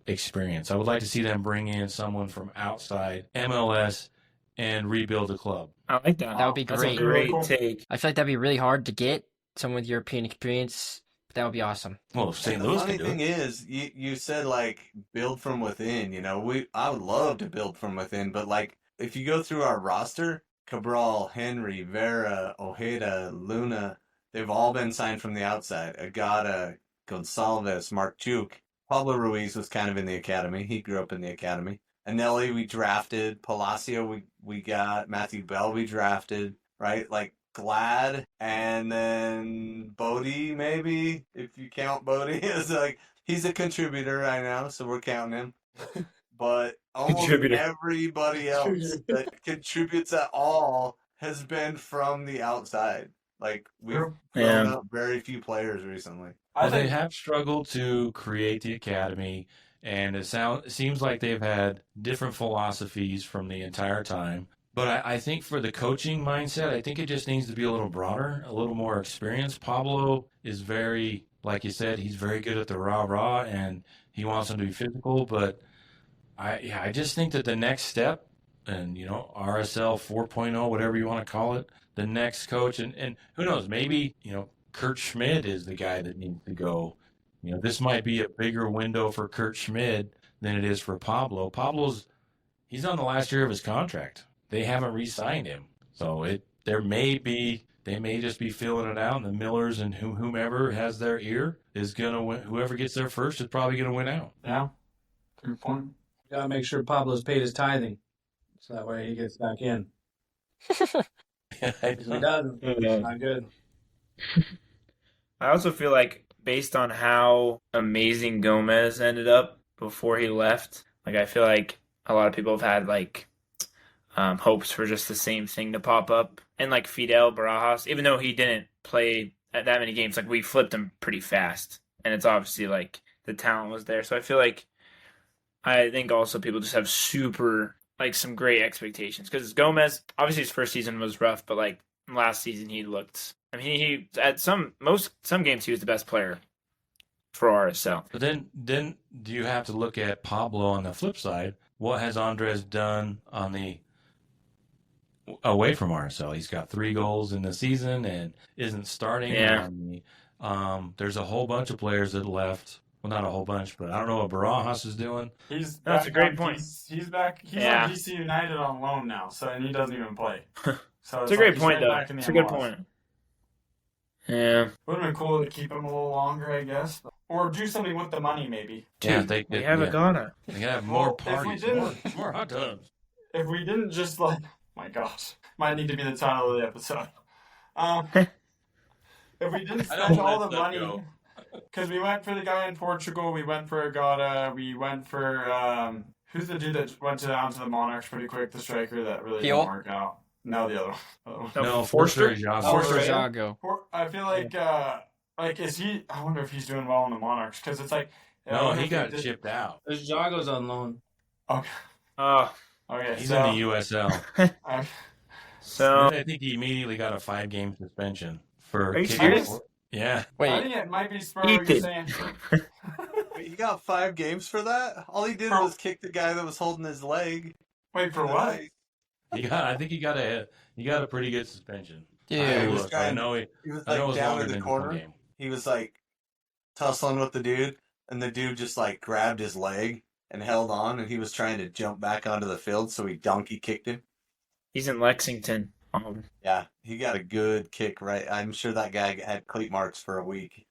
experience. I would like to see them bring in someone from outside MLS and rebuild the club. I like that. That would be That's great. a great Cool. take. I feel like that'd be really hard to get someone with European experience. But that would be awesome. Well, if St. The Louis funny can do thing it. is, you said like build from within. You know, I would love to build from within, but like if you go through our roster, Cabral, Henry, Vera, Ojeda, Luna, they've all been signed from the outside. Agata, Gonsalves, Mark Chuk. Pablo Ruiz was kind of in the academy. He grew up in the academy. Anelli, we drafted. Palacio, we got. Matthew Bell, we drafted. Right? Like Glad, and then Bodie, maybe, if you count Bodie. It's like, he's a contributor right now, so we're counting him. But almost Contributor. everybody else that contributes at all has been from the outside. Like, we've Yeah. grown up very few players recently. Well, they have struggled to create the academy, and it seems like they've had different philosophies from the entire time. But I think for the coaching mindset, I think it just needs to be a little broader, a little more experienced. Pablo is very, like you said, he's very good at the rah-rah, and he wants them to be physical. But I just think that the next step, and, RSL 4.0, whatever you want to call it, the next coach, and who knows, maybe, Kurt Schmid is the guy that needs to go. This might be a bigger window for Kurt Schmid than it is for Pablo. He's on the last year of his contract. They haven't re-signed him. So they may just be filling it out, and the Millers and whomever has their ear is going to win. Whoever gets there first is probably going to win out. Yeah. Good point. Gotta make sure Pablo's paid his tithing, so that way he gets back in. If he doesn't, it's not good. I also feel like based on how amazing Gomez ended up before he left, like I feel like a lot of people have had like hopes for just the same thing to pop up. And like Fidel Barajas, even though he didn't play at that many games, like we flipped him pretty fast. And it's obviously like the talent was there. So I think also people just have like some great expectations. Because Gomez, obviously his first season was rough, but like last season he looked, I mean, he at some games he was the best player for RSL. But then do you have to look at Pablo on the flip side? What has Andres done on the away from RSL? He's got 3 goals in the season and isn't starting. Yeah. There's a whole bunch of players that left. Well, not a whole bunch, but I don't know what Barajas is doing. That's a great point. He's back. He's on DC United on loan now, and he doesn't even play. So it's a great point, though. It's a good point. Yeah. Would have been cool to keep him a little longer, I guess. Or do something with the money, maybe. Yeah, they have a Ghana. They can have more parties, more hot tubs. If we didn't just my gosh, might need to be the title of the episode. If we didn't spend all the money, because we went for the guy in Portugal, we went for Agata, we went for who's the dude that went down to the Monarchs pretty quick, the striker that really didn't work out. No, the other one. No, Forster Jago. I feel like is he? I wonder if he's doing well in the Monarchs because it's like. No, he got shipped out. There's Jago's on loan. Okay. Okay. He's in the USL. So I think he immediately got a 5-game suspension for. Are you serious? Yeah. Wait. I think it might be Spur. What you're saying. Wait, he got 5 games for that? All he did was kick the guy that was holding his leg. Wait, for what? I think he got a pretty good suspension. Yeah. He was I know he was I know it like was down longer in the than corner. 1 game. He was like tussling with the dude, and the dude just like grabbed his leg and held on, and he was trying to jump back onto the field, so he donkey kicked him. he's in Lexington. Yeah, he got a good kick, right? I'm sure that guy had cleat marks for a week.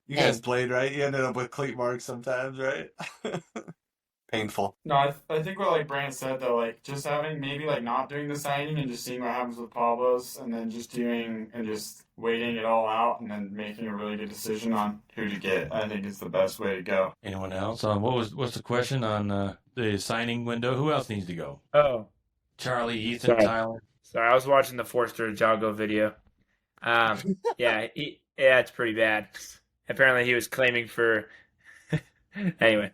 You guys played, right? You ended up with cleat marks sometimes, right? Painful. No, I think what Brant said though, just having maybe not doing the signing and just seeing what happens with Pablo's, and then just waiting it all out, and then making a really good decision on who to get. I think is the best way to go. Anyone else? What's the question on the signing window? Who else needs to go? Oh, Charlie, Ethan, Tyler. Sorry, I was watching the Forster Jago video. Yeah, it's pretty bad. Apparently, he was claiming for. Anyway.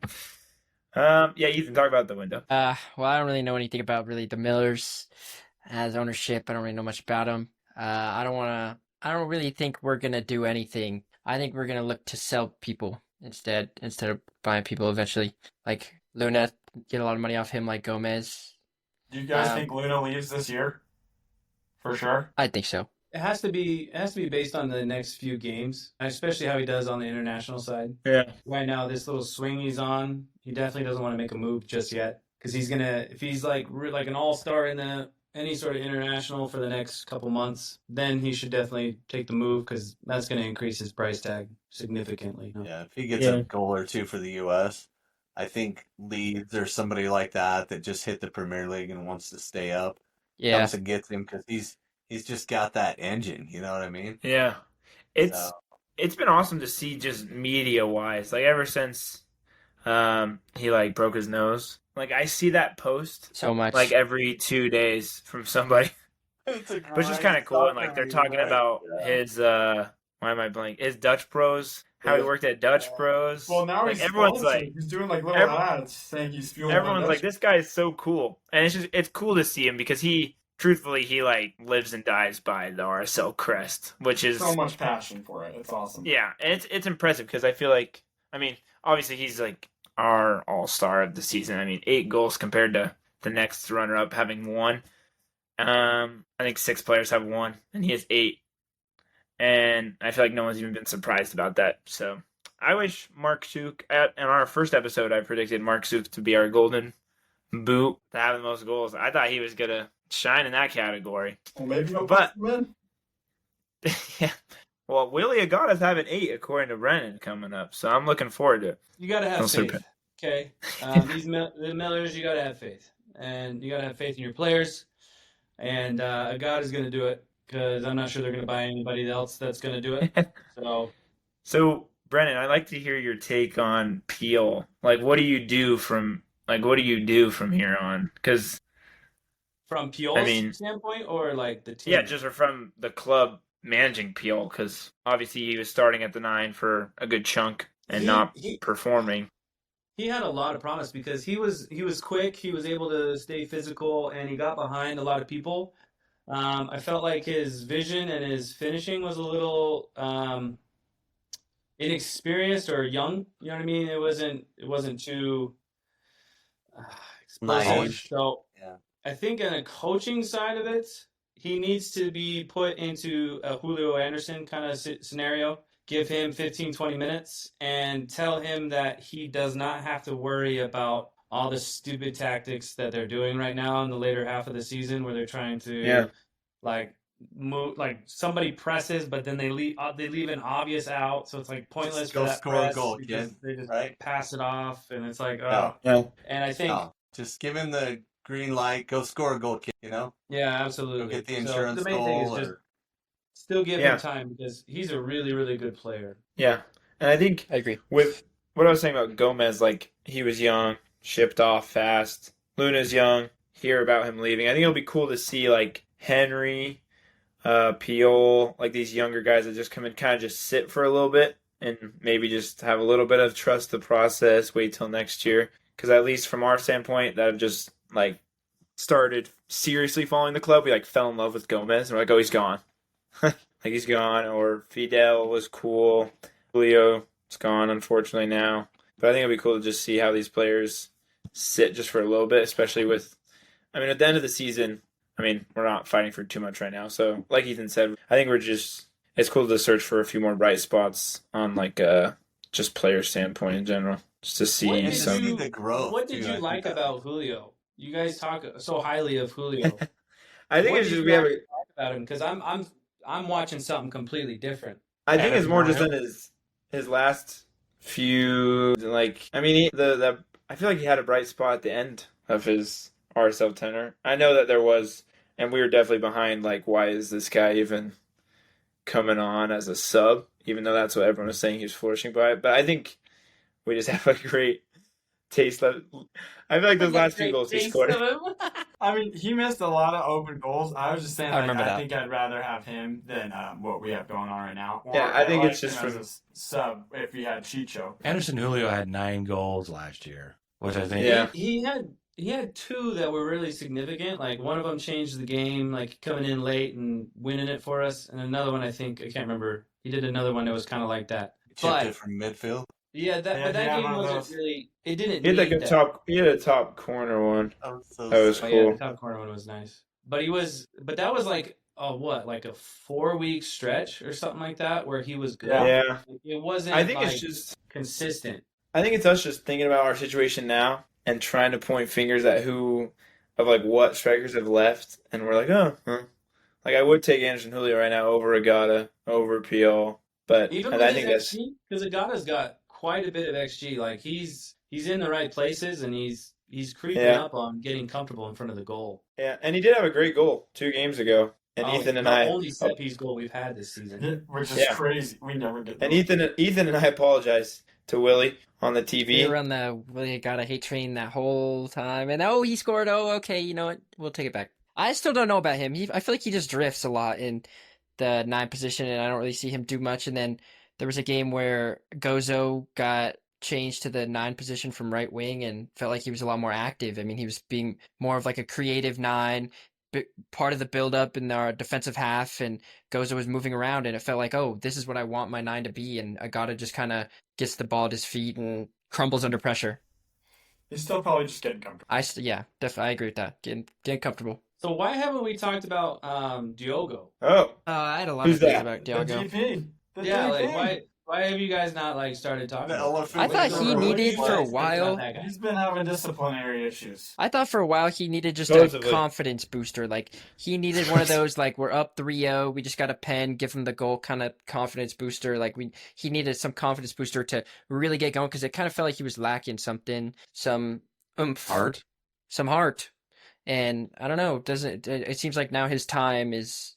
Yeah, Ethan, talk about the window. Well, I don't really know anything about the Millers as ownership. I don't really know much about them. I don't really think we're gonna do anything. I think we're gonna look to sell people instead of buying people eventually. Like Luna, get a lot of money off him, like Gomez. Do you guys think Luna leaves this year? For sure. I think so. It has to be based on the next few games, especially how he does on the international side. Yeah. Right now, this little swing he's on, he definitely doesn't want to make a move just yet, because he's gonna, if he's like an all-star in any sort of international for the next couple months, then he should definitely take the move, because that's going to increase his price tag significantly. Yeah, if he gets a goal or two for the U.S., I think Leeds or somebody like that just hit the Premier League and wants to stay up. Yeah. Comes and gets him because he's just got that engine. You know what I mean? Yeah. It's been awesome to see just media-wise. Ever since he broke his nose. I see that post so much. Every 2 days from somebody. Which is kind of cool. And they're talking about his why am I blank? His Dutch Pros. How he worked at Dutch Pros. Well, now everyone's he's doing little ads saying he's fueling. Everyone's this guy is so cool, and it's cool to see him because he lives and dies by the RSL crest, which is so much passion for it. It's awesome. Yeah, and it's impressive because I feel obviously he's our all-star of the season. 8 goals compared to the next runner-up having 1. I think 6 players have 1, and he has 8. And I feel no one's even been surprised about that. So I wish Mark Suk, in our first episode, I predicted Mark Suk to be our golden boot to have the most goals. I thought he was going to shine in that category. Well, maybe but yeah. Well, Willie Agata's having 8 according to Brennan coming up, so I'm looking forward to it. You got to have faith. Okay, the Millers, you got to have faith, and you got to have faith in your players. And Agata's going to do it, because I'm not sure they're going to buy anybody else that's going to do it. So Brennan, I'd like to hear your take on Peel. What do you do from Like, what do you do from here on? Because From I Puel's mean, standpoint or like the yeah, team? just from the club managing Peel, because obviously he was starting at the 9 for a good chunk and He not he performing. he had a lot of promise because he was quick, he was able to stay physical, and he got behind a lot of people. I felt like his vision and his finishing was a little inexperienced or young. You know what I mean? It wasn't too uh, explosive. Naive. Polished. So Yeah. I think on a coaching side of it, he needs to be put into a Julio Anderson kind of scenario. Give him 15, 20 minutes and tell him that he does not have to worry about all the stupid tactics that they're doing right now in the later half of the season where they're trying Yeah. to like move like somebody presses but then they leave an obvious out, so it's like pointless Just for go that score a press goal, because kid. they just Right? pass it off and it's like No. Yeah. and I think No. Just give him the green light. Go score a goal, kid. yeah, Go absolutely. get the So insurance the main thing is goal just or still give him Yeah. time because he's a really, really good player. Yeah. And I think I agree. with what I was saying about Gomez, like he was young, shipped off fast. Luna's young. Hear about him leaving. I think it'll be cool to see like Henry, Piol, like these younger guys that just come in, kind of just sit for a little bit and maybe just have a little bit of trust the process. Wait till next year, because at least from our standpoint, that have just like started seriously following the club. We like fell in love with Gomez, and we're like, oh, he's gone. Like he's gone. Or Fidel was cool. Julio is gone, unfortunately now. But I think it'd be cool to just see how these players sit just for a little bit, especially with. I mean, at the end of the season, I mean, we're not fighting for too much right now. So, like Ethan said, I think we're just. It's cool to search for a few more bright spots on like just player standpoint in general, just to What see did some. see you the growth. what did too. you I think like that about Julio? You guys talk so highly of Julio. I think What it's did just you we have. actually like about him? Because I'm watching something completely different. I think it's more just Editorial. in his last few like I mean the I feel like he had a bright spot at the end of his RSL tenor. I know that there was, and we were definitely behind like why is this guy even coming on as a sub, even though that's what everyone was saying he was flourishing by. But I think we just have a great taste left. I feel like those last few Great goals he taste scored. of him. I mean, he missed a lot of open goals. I was just saying, I like, remember I that. think I'd rather have him than what we have going on right now. Or Yeah, I think like it's just him as from- a sub if we had Chicho. Anderson Julio had 9 goals last year, which I think. Yeah. He had two that were really significant. Like one of them changed the game, like coming in late and winning it for us, and another one I think I can't remember. He did another one that was kind of like that. chipped But it from midfield. yeah, that Yeah, but that yeah, game one of wasn't those. really. It didn't He had like need a that. top. He had a top corner one. So That was Oh sick. yeah, cool. the top corner one was nice. But that was like like a 4 week stretch or something like that where he was good. Yeah. Yeah. It wasn't I think like it's just. consistent. I think it's us just thinking about our situation now and trying to point fingers at who of like what strikers have left, and we're like, oh, huh. Like I would take Anderson Julio right now over Agata, over Peel, but Even and with I his think that's XG, because Agata's got quite a bit of XG. Like he's in the right places and he's creeping yeah, up on getting comfortable in front of the goal. yeah, and he did have a great goal 2 games ago, and Ethan and the I, only set piece goal we've had this season. Which is Yeah. crazy. We never get and those. Ethan and I apologize to Willie on the We TV. were on the really got a hate train that whole time, and oh, he scored. Oh, okay, you know what? We'll take it back. I still don't know about him. I feel like he just drifts a lot in the 9 position, and I don't really see him do much. And then there was a game where Gozo got changed to the 9 position from right wing, and felt like he was a lot more active. I mean, he was being more of like a creative 9, part of the build up in our defensive half, and Gozo was moving around, and it felt like, oh, this is what I want my 9 to be. And Agata just kind of gets the ball at his feet and crumbles under pressure. He's still probably just getting comfortable. Yeah, definitely, I agree with that. Getting comfortable. So why haven't we talked about Diogo? Oh, I had a lot Who's of things that? about The Diogo. GP. The Yeah, GP. like why have you guys not like started talking The about elephant I in thought the he room. needed for a What? while. That guy. He's been having disciplinary issues. I thought for a while he needed just Supposedly. a confidence booster. Like he needed one of those like we're up 3-0, we just got a pen, give him the goal kind of confidence booster. Like he needed some confidence booster to really get going because it kind of felt like he was lacking something, some Heart. some heart. And I don't know, it seems like now his time is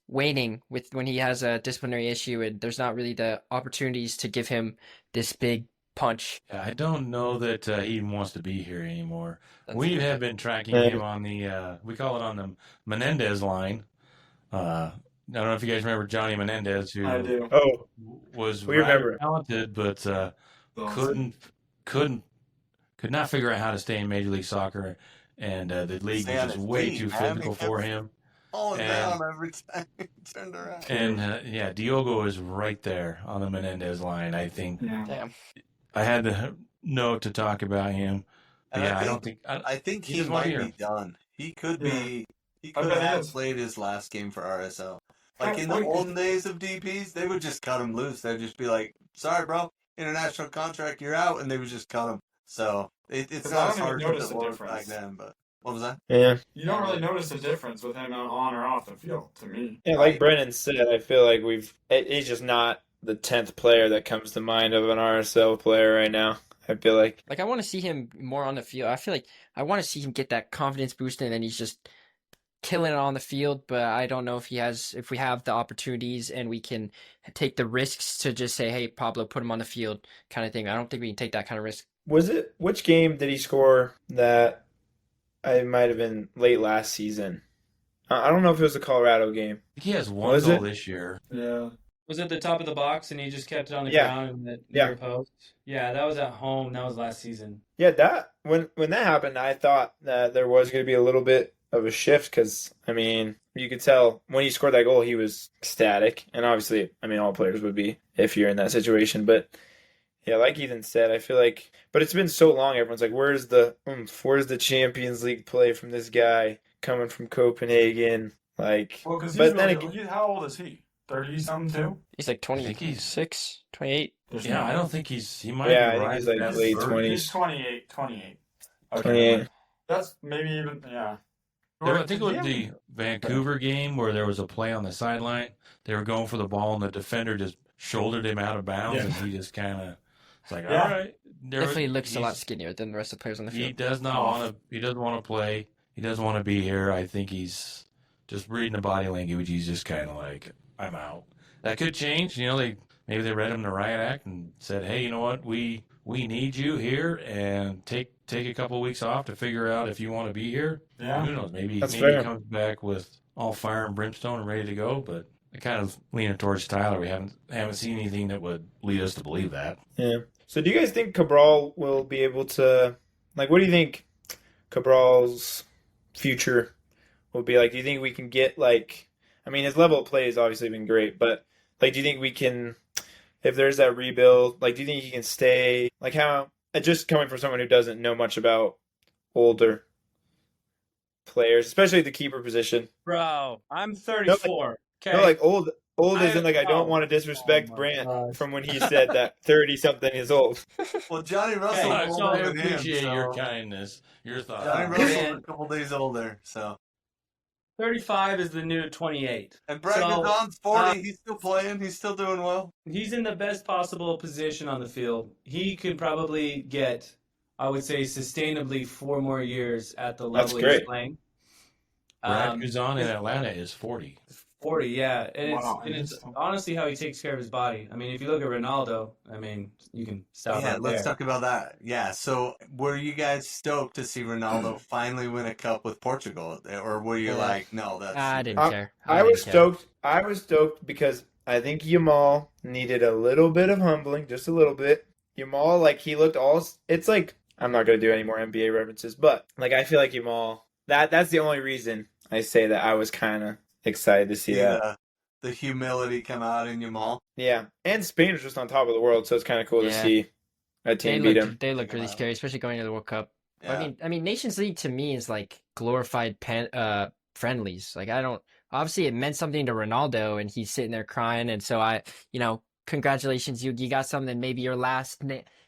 waning with when he has a disciplinary issue and there's not really the opportunities to give him this big punch. Yeah, I don't know that he even wants to be here anymore. That's We good. have been tracking him on the we call it on the Menendez line. I don't know if you guys remember Johnny Menendez, I who do. Oh, was we rather remember. talented, but couldn't couldn't could not figure out how to stay in Major League Soccer, and the league Stay was on just his way feet, too man. physical for him. Falling And down every time he turned around. and yeah, Diogo is right there on the Menendez line. I think Yeah. Damn. I had to note to talk about him. But And yeah, I I don't think think I think he he doesn't want to might be be here. done. He could Yeah. be. He I could bet he have is. played his last game for RSL. Like in the Wait. olden days of DPs, they would just cut him loose. They'd just be like, "Sorry, bro, international contract, you're out," and they would just cut him. So it's 'Cause not I as don't hard even as notice it the was back difference. then. But what was that? Yeah. You don't really notice a difference with him on or off the field, to me. Yeah, like Brennan said, I feel like he's just not the 10th player that comes to mind of an RSL player right now. I feel like. Like I want to see him more on the field. I feel like I want to see him get that confidence boost, and then he's just killing it on the field. But I don't know if if we have the opportunities and we can take the risks to just say, "Hey, Pablo, put him on the field," kind of thing. I don't think we can take that kind of risk. Which game did he score that I might have been late last season? I don't know if it was the Colorado game. He has one Was goal it? this year. Yeah. Was it the top of the box and he just kept it on the Yeah. ground in the Yeah. near post? Yeah, that was at home. That was last season. Yeah, that when that happened, I thought that there was going to be a little bit of a shift because I mean, you could tell when he scored that goal, he was ecstatic, and obviously, I mean, all players would be if you're in that situation. But yeah, like Ethan said, I feel like, but it's been so long. Everyone's like, "Where's the oomph? Where's the Champions League play from this guy coming from Copenhagen?" Like, Well, because but then again, how old is he? 30-something too? He's like I think he's 26, 28. yeah. I don't think he might Yeah, I be think right he's, like, at late 30s. 20s. He's 28. 28. Okay. 28. That's maybe even, yeah. I think it was the Vancouver game where there was a play on the sideline. They were going for the ball, and the defender just shouldered him out of bounds, Yeah. and he just kind of, it's like, Yeah. all right. Definitely looks a lot he's- skinnier than the rest of the players on the He field. does not want to. He doesn't want to play. He doesn't want to be here. I think he's just reading the body language. He's just kind of like, I'm out. That could change. You know, maybe they read him the riot act and said, hey, you know what, we need you here, and take a couple of weeks off to figure out if you want to be here. Yeah. Who knows? Maybe That's he fair. comes back with all fire and brimstone and ready to go. But I kind of leaning towards Tyler. We haven't seen anything that would lead us to believe that. Yeah. So do you guys think Cabral will be able to, like, what do you think Cabral's future will be like? Do you think we can get, like, I mean, his level of play has obviously been great, but, like, do you think we can, if there's that rebuild, like, do you think he can stay, like, how, just coming from someone who doesn't know much about older players, especially the keeper position. Bro, I'm 34. Okay. No, like, old isn't like, I oh, don't want to disrespect oh my Brant gosh. from when he said that 30-something is old. Well, Johnny Russell I older than him. appreciate your So kindness, your thoughts. Johnny Oh, Russell man. a couple days older. So 35 is the new 28. and Brad So, Gazon's 40. He's still playing. He's still doing well. He's in the best possible position on the field. He could probably get, I would say, sustainably 4 more years at the That's level he's great. playing. Brad Guzan in Atlanta is 40. 40, yeah. And Wow, it's honestly how he takes care of his body. I mean, if you look at Ronaldo, I mean, you can stop Yeah, right let's there. talk about that. Yeah, so were you guys stoked to see Ronaldo finally win a cup with Portugal, or were you Yeah. like, no, that's I didn't I- care. I didn't was care. stoked. I was stoked because I think Yamal needed a little bit of humbling, just a little bit. Yamal, like, he looked all. It's like, I'm not gonna do any more NBA references, but like, I feel like Yamal. That's the only reason I say that I was kind of excited to see that. the humility come out in Yamal. Yeah, and Spain was just on top of the world, so it's kind of cool to Yeah. see a team beat him. They looked really scary, especially going to the World Cup. Yeah. I mean, Nations League to me is like glorified friendlies. Like obviously it meant something to Ronaldo, and he's sitting there crying, and so congratulations, you got something. Maybe your last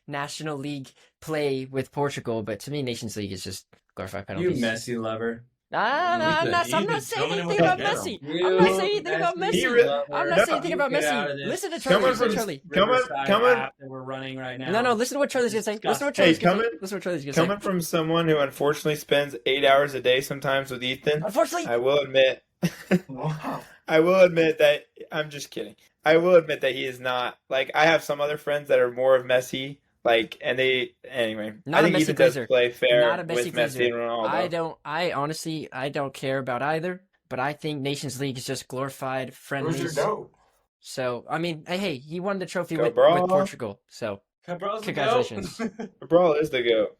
National League play with Portugal, but to me, Nations League is just glorified You penalties. Messi lover. I'm not saying anything about Messi. I'm not saying anything about Messi. I'm not saying anything about Messi. Listen to Charlie. Listen to Charlie. Coming- That we're running right now. No, listen to what Charlie's gonna say. Listen to what Hey, Charlie's gonna say. coming- Listen to what Charlie's gonna Coming say. from someone who unfortunately spends 8 hours a day sometimes with Ethan, Unfortunately, I will admit. Wow. I will admit that I'm just kidding. I will admit that he is not like I have some other friends that are more of Messi Like, and they anyway. Not I a think Messi even does pleaser. play fair Not a Messi with Messi pleaser. and Ronaldo. I honestly, I don't care about either. But I think Nations League is just glorified Who's your friendlies. goat? So I mean, hey, he won the trophy Cabral. with Portugal. So Cabral's the congratulations. Cabral is the goat.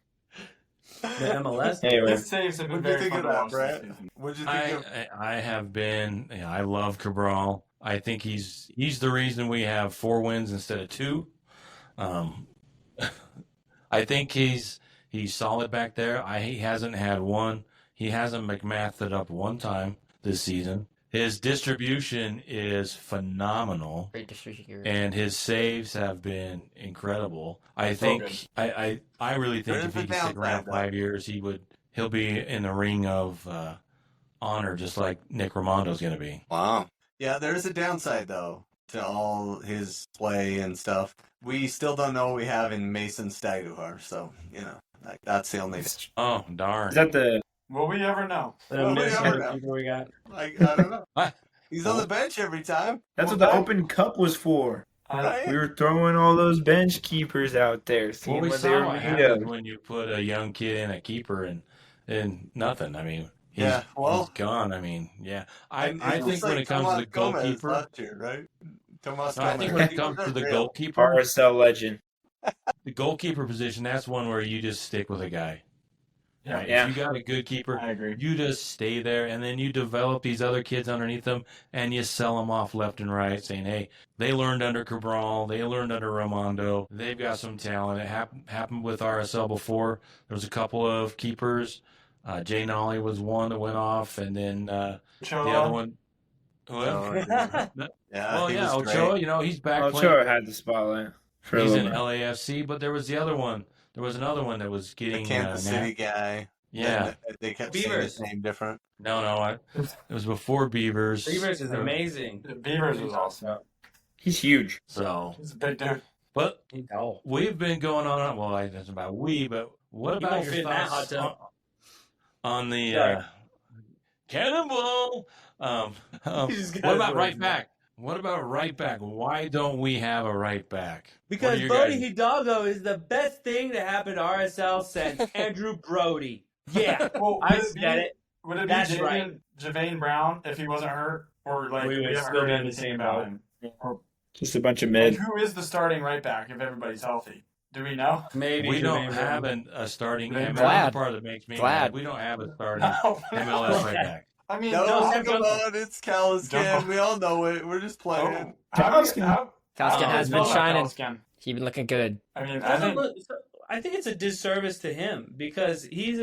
The MLS. Anyway, His saves have been What'd you very think fun of to that, watch Brett? this season. What'd you think of? I have been. I love Cabral. I think he's the reason we have 4 wins instead of 2. I think he's solid back there. He hasn't had one. He hasn't McMathed up one time this season. His distribution is phenomenal, Great distributor. and his saves have been incredible. I think I really think There's if he the can stick around downside, though. 5 years, he'll be in the ring of honor, just like Nick Ramondo's going to be. Wow. Yeah, there is a downside though to all his play and stuff. We still don't know what we have in Mason Staguar, so like that's the only. Oh darn! is that the? Will we ever know? Well, we never know. People we got. Like I don't know. Ah, He's on the bench every time. That's what the Open Cup was for. I, We were throwing all those bench keepers out there, seeing Well, we what they saw were what made happens of. when you put a young kid in a keeper and nothing. I mean, he's gone. I mean, yeah. I And think it's just when like it comes to the Tomas Gomez goalkeeper, last year, right? Tomas no, I think Gomez. when it He comes was to the unreal. goalkeeper, RSL legend. the goalkeeper position, that's one where you just stick with a guy. Right? Yeah. If you got a good keeper, I agree. you just stay there, and then you develop these other kids underneath them, and you sell them off left and right, saying, hey, they learned under Cabral, they learned under Ramondo, they've got some talent. It happened with RSL before. There was a couple of keepers. Jay Nolly was one that went off, and then the other one. Well, Yeah, he was Ochoa, great. he's back playing. Ochoa had the spotlight for a He's in little bit. LAFC, but there was the other one. There was another one that was The getting Kansas City guy. Yeah. They kept saying his name different. No, it was before Beavers. Beavers is amazing. Beavers was awesome. He's huge. So, He's a big dude. but Oh. we've been going on. Well, that's about but what You about won't your fit in that thoughts hot tub. on the Sorry. cannonball? just What got about it. right back? What about right back? Why don't we have a right back? Because What are your Brody guys- Hidalgo is the best thing to happen to RSL since Andrew Brody. Yeah, Well, I would said it. Would it be That's right. Javane Brown if he wasn't hurt? Or like We would haven't still heard be in the anything same about boat. him? Or, Just a bunch of like, mid. who is the starting right back if everybody's healthy? Do we know? Maybe We don't Jermaine have Brown. a starting. Glad. And that's the part that makes me Glad. mad. We don't have a starting No. MLS right back. I mean, No, no, come on, it's Caliscan. Don't- We all know it. We're just playing. Kalskin has been shining. Kalskin. He's been looking good. I mean, I think it's a disservice to him because he's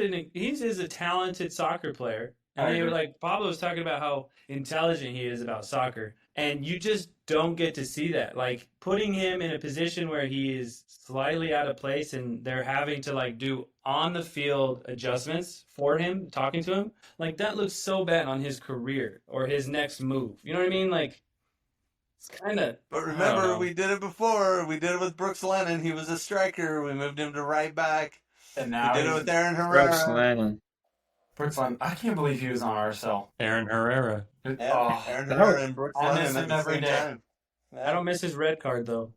a talented soccer player, and I they were agree. like Pablo was talking about how intelligent he is about soccer, and you just don't get to see that. Like putting him in a position where he is slightly out of place, and they're having to like do on the field adjustments for him, talking to him, like that looks so bad on his career or his next move. You know what I mean? Like it's kind of. But I don't remember, know. we did it before. We did it with Brooks Lennon. He was a striker. We moved him to right back. and now We did it he's with Aaron Brooks Herrera. Lennon. Brooklyn. I can't believe he was on RSL. Aaron Herrera. Oh, Aaron that Herrera was- and Brooks I miss Lennon at him the every same day. time. I don't miss his red card though.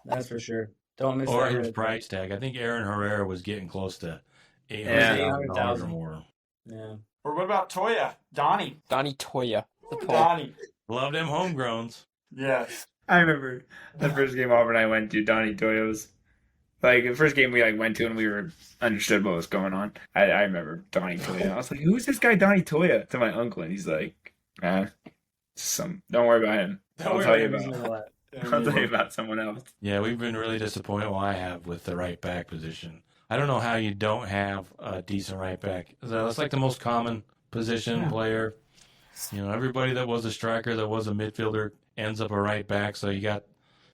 That's for sure. Don't miss Or that his red price tag. I think Aaron Herrera was getting close to Yeah. $800,000 or more. card. Yeah. or what about Toya? Donnie. Donnie Toya. Donnie. Love them homegrowns. Yes. I remember the first game Auburn I went to, Donnie Toya was like the first game we like went to and we were understood what was going on. I remember Donnie Toya. I was like, who's this guy Donnie Toya? To my uncle, and he's like, don't worry about him. I'll tell you about I'll tell you about someone else. Yeah, we've been really disappointed. Well, I have with the right back position. I don't know how you don't have a decent right back. That's like the most common position player. Everybody that was a striker, that was a midfielder, ends up a right back. So you got,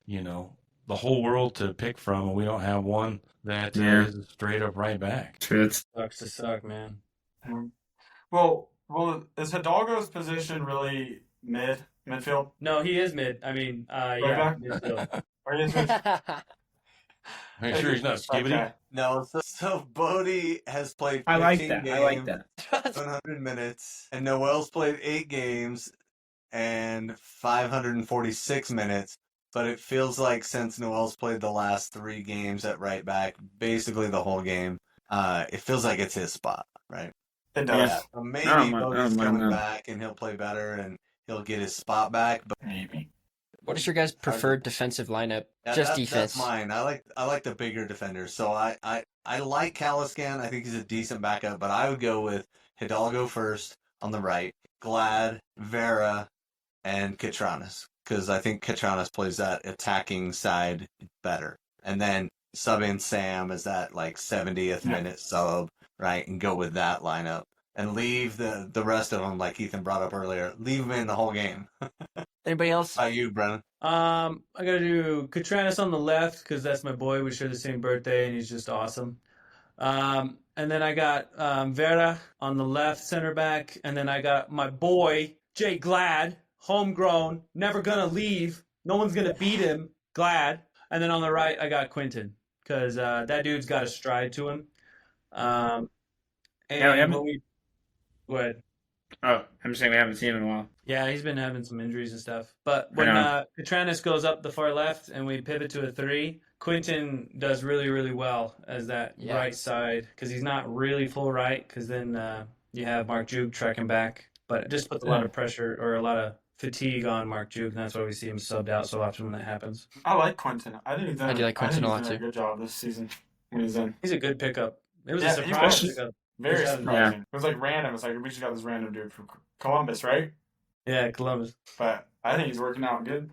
the whole world to pick from, and we don't have one that is a straight up right back. True, it's Sucks to suck, man. Well, is Hidalgo's position really midfield? No, he is mid. I mean, yeah, back? midfield. Or is Are you sure he's not skibbity? Okay. No, so Bodie has played 15 I like games, that. I like that. 100 minutes, and Noel's played 8 games and 546 minutes. but it feels like since Noel's played the last 3 games at right back, basically the whole game, it feels like it's his spot, right? It does. Yeah. So maybe I don't Bodie's mind coming that. back and he'll play better and he'll get his spot back. But Maybe. What is your guys' preferred defensive lineup? yeah, Just that's defense. mine. I like the bigger defenders. So I like Caliscan. I think he's a decent backup, but I would go with Hidalgo first on the right, Glad, Vera, and Catranas, because I think Catranas plays that attacking side better. And then sub in Sam as that like 70th minute sub, right? And go with that lineup. And leave the rest of them, like Ethan brought up earlier, leave them in the whole game. Anybody else? How you, Brennan? I gotta do Catranis on the left because that's my boy. We share the same birthday, and he's just awesome. And then I got Vera on the left, center back, and then I got my boy Jay Glad, homegrown, never gonna leave. No one's gonna beat him. Glad. And then on the right, I got Quinton because that dude's got a stride to him. And when we go ahead. Oh, I'm just saying we haven't seen him in a while. Yeah, he's been having some injuries and stuff. But when Catranis goes up the far left and we pivot to a 3, Quinton does really, really well as that right side because he's not really full right because then you have Mark Juke trekking back. But it just puts a lot of pressure or a lot of fatigue on Mark Juke, and that's why we see him subbed out so often when that happens. I like Quentin. I think he's done, I do like Quentin a lot, he's done too. a good job this season when he's in. He's a good pickup. It was Yeah, a surprise he was. pickup. Very Yeah. surprising. It was like random. It's like we just got this random dude from Columbus, right? Yeah, Columbus. But I think he's working out good.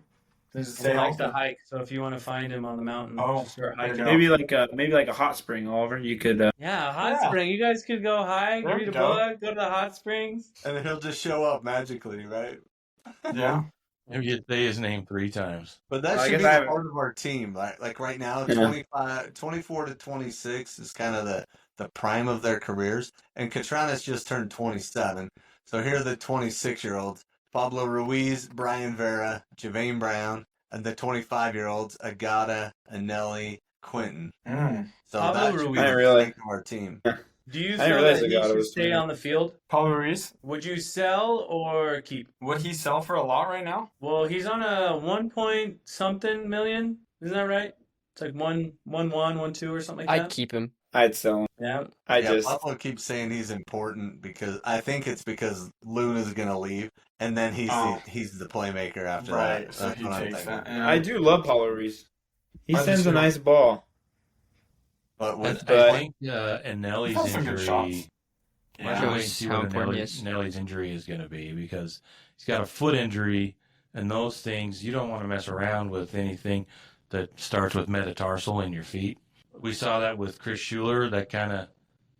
He Stay likes to healthy. hike, so if you want to find him on the mountain, just start there you hiking. go. Maybe like a hot spring, Oliver. You could. Yeah, hot Yeah. spring. You guys could go hike, There we read a go. book, go to the hot springs. And then he'll just show up magically, right? Yeah. Maybe you say his name 3 times. But that I should guess be I the haven't- part of our team. Like right now, Yeah. 24 to 26 is kind of the prime of their careers. And Catranas just turned 27. So here are the 26-year-olds. Pablo Ruiz, Brian Vera, Javane Brown, and the 25-year-olds, Agata, Anelli, Quinton. So Pablo that should Ruiz. be I the didn't realize- strength of our team. Do you I feel didn't realize that he Agata should was stay twenty. on the field? Paulo Ruiz, Would you sell or keep? would he sell for a lot right now? Well, he's on a 1 point something million. Isn't that right? It's like 1.2 or something like I'd that. keep him. I'd sell him. Yeah. Yeah, Pablo keeps saying he's important because I think it's because Luna's gonna leave, and then he's the playmaker after Right, that. so That's he what I'm takes thinking. that. Yeah. I do love Paulo Ruiz. He I do sends a too. nice ball. But I, with I think Nelly's He's had some good shots. injury. I Yeah. can't wait to see How what important he is. Nelly's injury is going to be because he's got a foot injury, and those things you don't want to mess around with anything that starts with metatarsal in your feet. We saw that with Chris Schuler. That kind of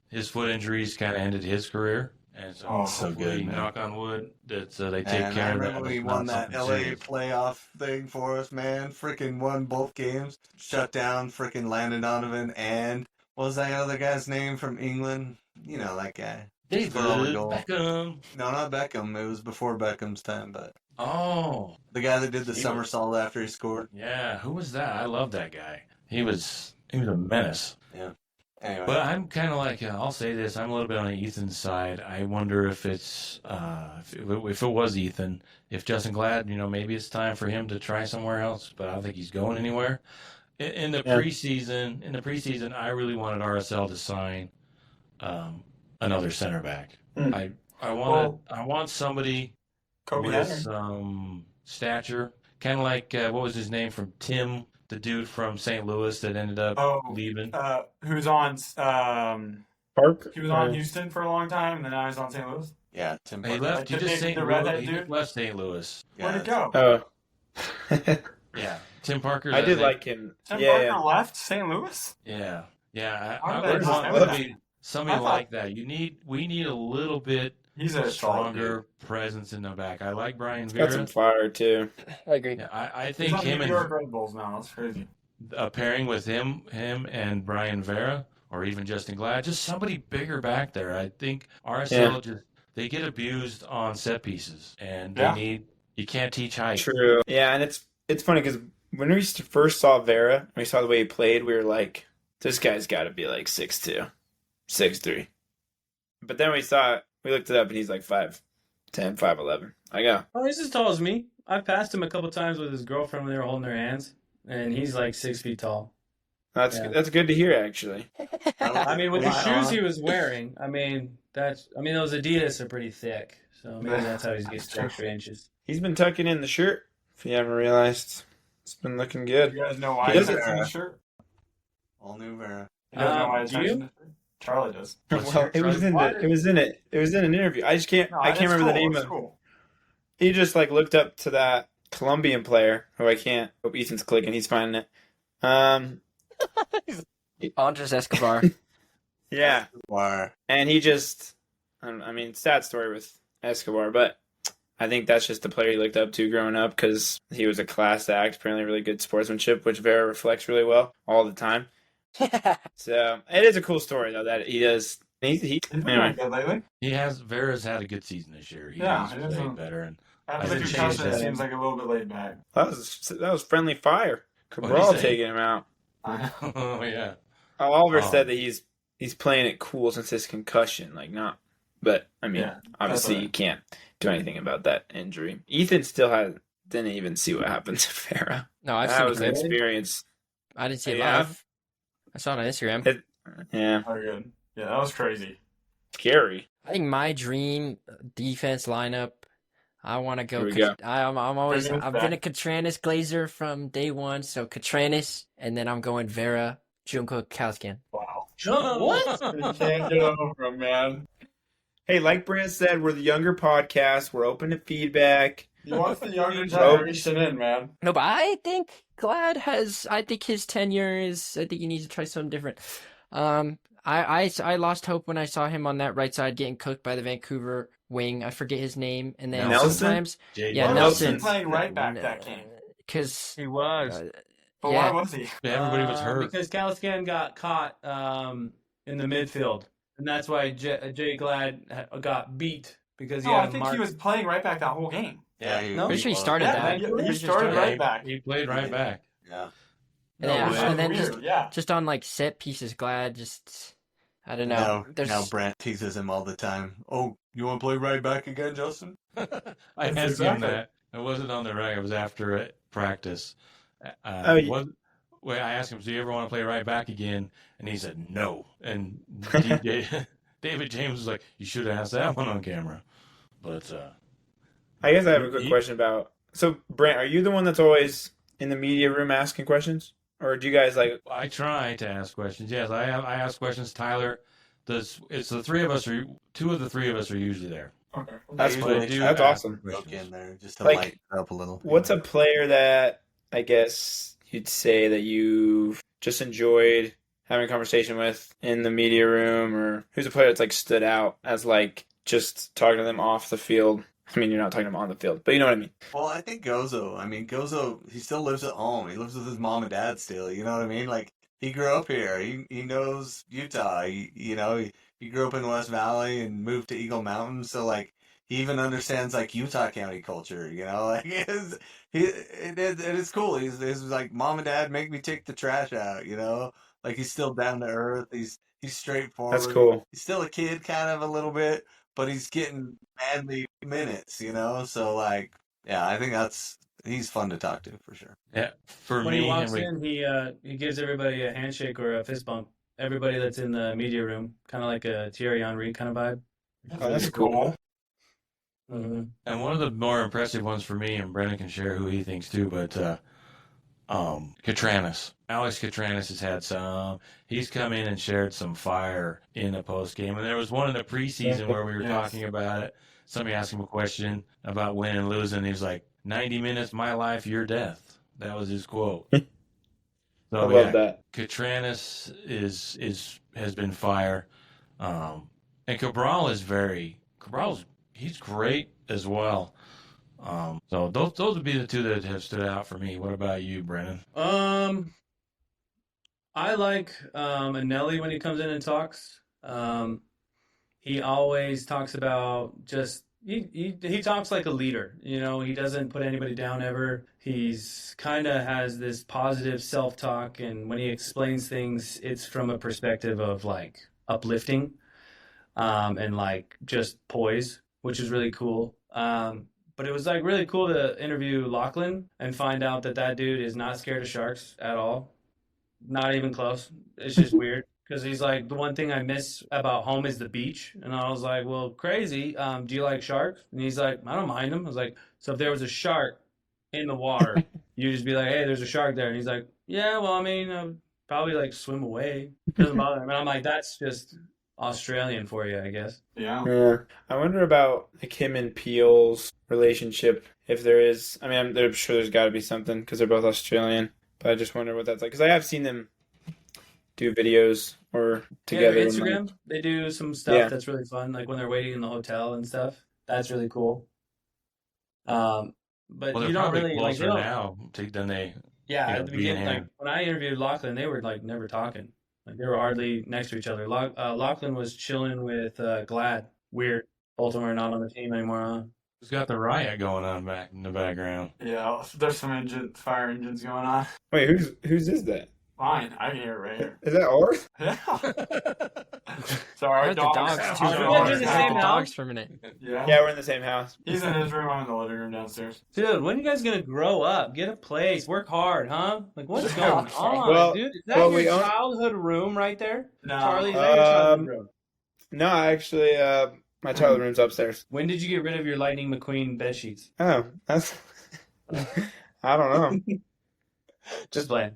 his foot injuries kind of ended his career, and so Oh, so hopefully, good, man. knock on wood, that they take And care I of that. remember when he It's won not that something LA serious. playoff thing for us, man. Freaking won both games. Shut down freaking Landon Donovan and what was that other guy's name from England? You know that guy. David Scored all the goals. Beckham. No, not Beckham. It was before Beckham's time, but Oh, the guy that did the He was- somersault after he scored. yeah. Who was that? I love that guy. He was a menace. Anyway, But I'm kind of like, I'll say this, I'm a little bit on Ethan's side. I wonder if it's, if it was Ethan, if Justen Glad, maybe it's time for him to try somewhere else, but I don't think he's going anywhere. In the preseason, I really wanted RSL to sign another center back. Mm. I want somebody Kobe with Henry. some stature, kind of like, what was his name from Tim, the dude from St. Louis that ended up leaving. Who's on? Park. He was on Houston for a long time, and then now he's on St. Louis. yeah, Tim. He Parker. left. Like He the just big- St. the Louis. redhead He dude? just left St. Louis. Where'd he Yeah, go? Oh. Yeah, Tim Parker. I did like him. Tim Yeah, Parker left St. Louis. Yeah, yeah. How I did would I want not know that? somebody I thought- like that. We need a little bit He's a stronger presence in the back. I like Brian He's got Vera. some fire too. I agree. Yeah, I He's think on him New and York Red Bulls now. That's crazy. a pairing with him and Brian Vera, or even Justen Glad, just somebody bigger back there. I think RSL they get abused on set pieces, and you can't teach height. True. Yeah, and it's funny because when we first saw Vera, and we saw the way he played, we were like, this guy's got to be like 6'2", 6'3". But then we looked it up, and he's like 5'10", 5'11". I go. Oh, he's as tall as me. I've passed him a couple times with his girlfriend when they were holding their hands, and he's like 6 feet tall. That's Yeah. that's good to hear, actually. I mean, with the Wow. shoes he was wearing, those Adidas are pretty thick, so maybe that's how he gets the extra inches. He's been tucking in the shirt. If you haven't realized, it's been looking You good. guys know why He he's doesn't- in the shirt? All new Vera. You guys know why he's do you? in the shirt? Charlie does. Well, it was in an interview. I can't remember the name of. Cool. He just like looked up to that Colombian player who I can't. Hope Ethan's clicking. He's finding it. Andres Escobar. Yeah, Why? and he just. I mean, sad story with Escobar, but I think that's just the player he looked up to growing up because he was a class act. Apparently, really good sportsmanship, which Vera reflects really well all the time. So it is a cool story though that he does. He He's been anyway. doing good lately. Vera's had a good season this year. He's Yeah, it played isn't- better. And After the didn't change concussion, it that. seems like a little bit laid back. That was friendly fire. What'd Cabral he say? taking him out. oh yeah, Oliver Oh. said that he's playing it cool since his concussion, like not. But I mean, Yeah, obviously that's you can't do anything about that injury. Ethan still didn't even see what happened to Farah. No, I've That seen was it. an experience. I didn't see it Yeah. live. I saw it on Instagram. Yeah, Oh, good. Yeah, that was crazy. scary. I think my dream defense lineup. I want to go. Here we go. I'm always. Bring it I've back. been a Catranis Glazer from day one. So Catranis, and then I'm going Vera, Junko, Kalskin. Wow. What? You can't get over him, man. Hey, like Brant said, we're the younger podcast. We're open to feedback. He wants the younger generation in, man. No, but I think Glad has. I think his tenure is. I think he needs to try something different. I lost hope when I saw him on that right side getting cooked by the Vancouver wing. I forget his name, and then Nelson? sometimes Jay Yeah, Why Nelson. was he playing right back that game? because He was. But yeah. why was he? everybody was hurt. Because Caliscan got caught in the midfield, and that's why Jay Glad got beat because he No, had I a think mark. he was playing right back that whole game. Yeah, No? Pretty sure he started Yeah, that. he Pretty sure started that. right back. He played right back. Yeah. And then, way. and then Weird, just, yeah. just on like set pieces, Glad just I don't know. Now Brant teases him all the time. Oh, you want to play right back again, Justin? I That's asked exactly. him that. It wasn't on the rag. It was after practice. yeah. Well, I asked him, "Do you ever want to play right back again?" And he said, "No." And David James was like, "You should have asked that one on camera." But I guess I have a quick question about. So, Brant, are you the one that's always in the media room asking questions, or do you guys like? I try to ask questions. Yes, I ask questions. Tyler does. It's the three of us. Two of the three of us are usually there. Okay. That's I cool. usually do That's ask awesome. Joke in there just to Like, lighten it up a little. What's a player that I guess you'd say that you've just enjoyed having a conversation with in the media room, or who's a player that's like stood out as like just talking to them off the field? I mean, you're not talking to them on the field, but you know what I mean. Well, I think Gozo. I mean, Gozo, he still lives at home. He lives with his mom and dad still. You know what I mean? Like, he grew up here. He knows Utah. He grew up in West Valley and moved to Eagle Mountain. So, like, he even understands, like, Utah County culture, you know? Like, it is cool. He's like, mom and dad make me take the trash out, you know? Like, he's still down to earth. He's straightforward. That's cool. He's still a kid kind of a little bit, but he's getting manly minutes, you know? So, like, yeah, I think he's fun to talk to for sure. Yeah, for When me, he walks Henry, in, he gives everybody a handshake or a fist bump. Everybody that's in the media room, kind of like a Thierry Henry kind of vibe. Oh, that's cool. Mm-hmm. and one of the more impressive ones for me, and Brennan can share who he thinks too, but Catranis. Alex Catranis has had some. He's come in and shared some fire in the post game, and there was one in the preseason where we were Yes. talking about it. Somebody asked him a question about winning and losing. He was like, 90 minutes, my life, your death. That was his quote. I So love that. Catranis has been fire, and Cabral's he's great as well. So those would be the two that have stood out for me. What about you, Brennan? I like Anelli when he comes in and talks. He always talks about just he talks like a leader. You know, he doesn't put anybody down ever. He's kind of has this positive self-talk, and when he explains things, it's from a perspective of like uplifting, and like just poise, which is really cool. But it was like really cool to interview Lachlan and find out that dude is not scared of sharks at all. Not even close. It's just weird because he's like, the one thing I miss about home is the beach. And I was like, well, crazy. Do you like sharks? And he's like, I don't mind them. I was like, so if there was a shark in the water, you just be like, hey, there's a shark there. And he's like, yeah, well, I mean, probably like swim away. Doesn't bother him. And I'm like, that's just Australian for you, I guess. Yeah. Yeah. I wonder about like him and Peel's relationship. If there is, I mean, I'm sure there's got to be something because they're both Australian. But I just wonder what that's like because I have seen them do videos or together. Yeah, and, Instagram, they do some stuff Yeah. that's really fun, like when they're waiting in the hotel and stuff. That's really cool. But Well, you they're don't probably really like closer now than they. yeah, you know, at the being beginning, like him. when I interviewed Lachlan, they were like never talking. Like they were hardly next to each other. Lachlan was chilling with Glad. Weird. Both of them are not on the team anymore, huh? Who's got the riot going on back in the background? Yeah, there's some fire engines going on. Wait, whose is that? Fine, I can hear it right here. Is that ours? Yeah. Sorry, I our heard the dogs. dogs too. Are our you for a guys dogs in the minute. I same heard the house? dogs for a minute. Yeah. Yeah, we're in the same house. He's in his room. I'm in the living room downstairs. Dude, when are you guys gonna grow up? Get a place, work hard, huh? Like what's Yeah, going okay. on, Well- dude? Is that well, your we own- childhood room right there? No. Charlie, is that your childhood room? No, actually, my childhood room's upstairs. When did you get rid of your Lightning McQueen bed sheets? Oh, that's. I don't know. Just playing.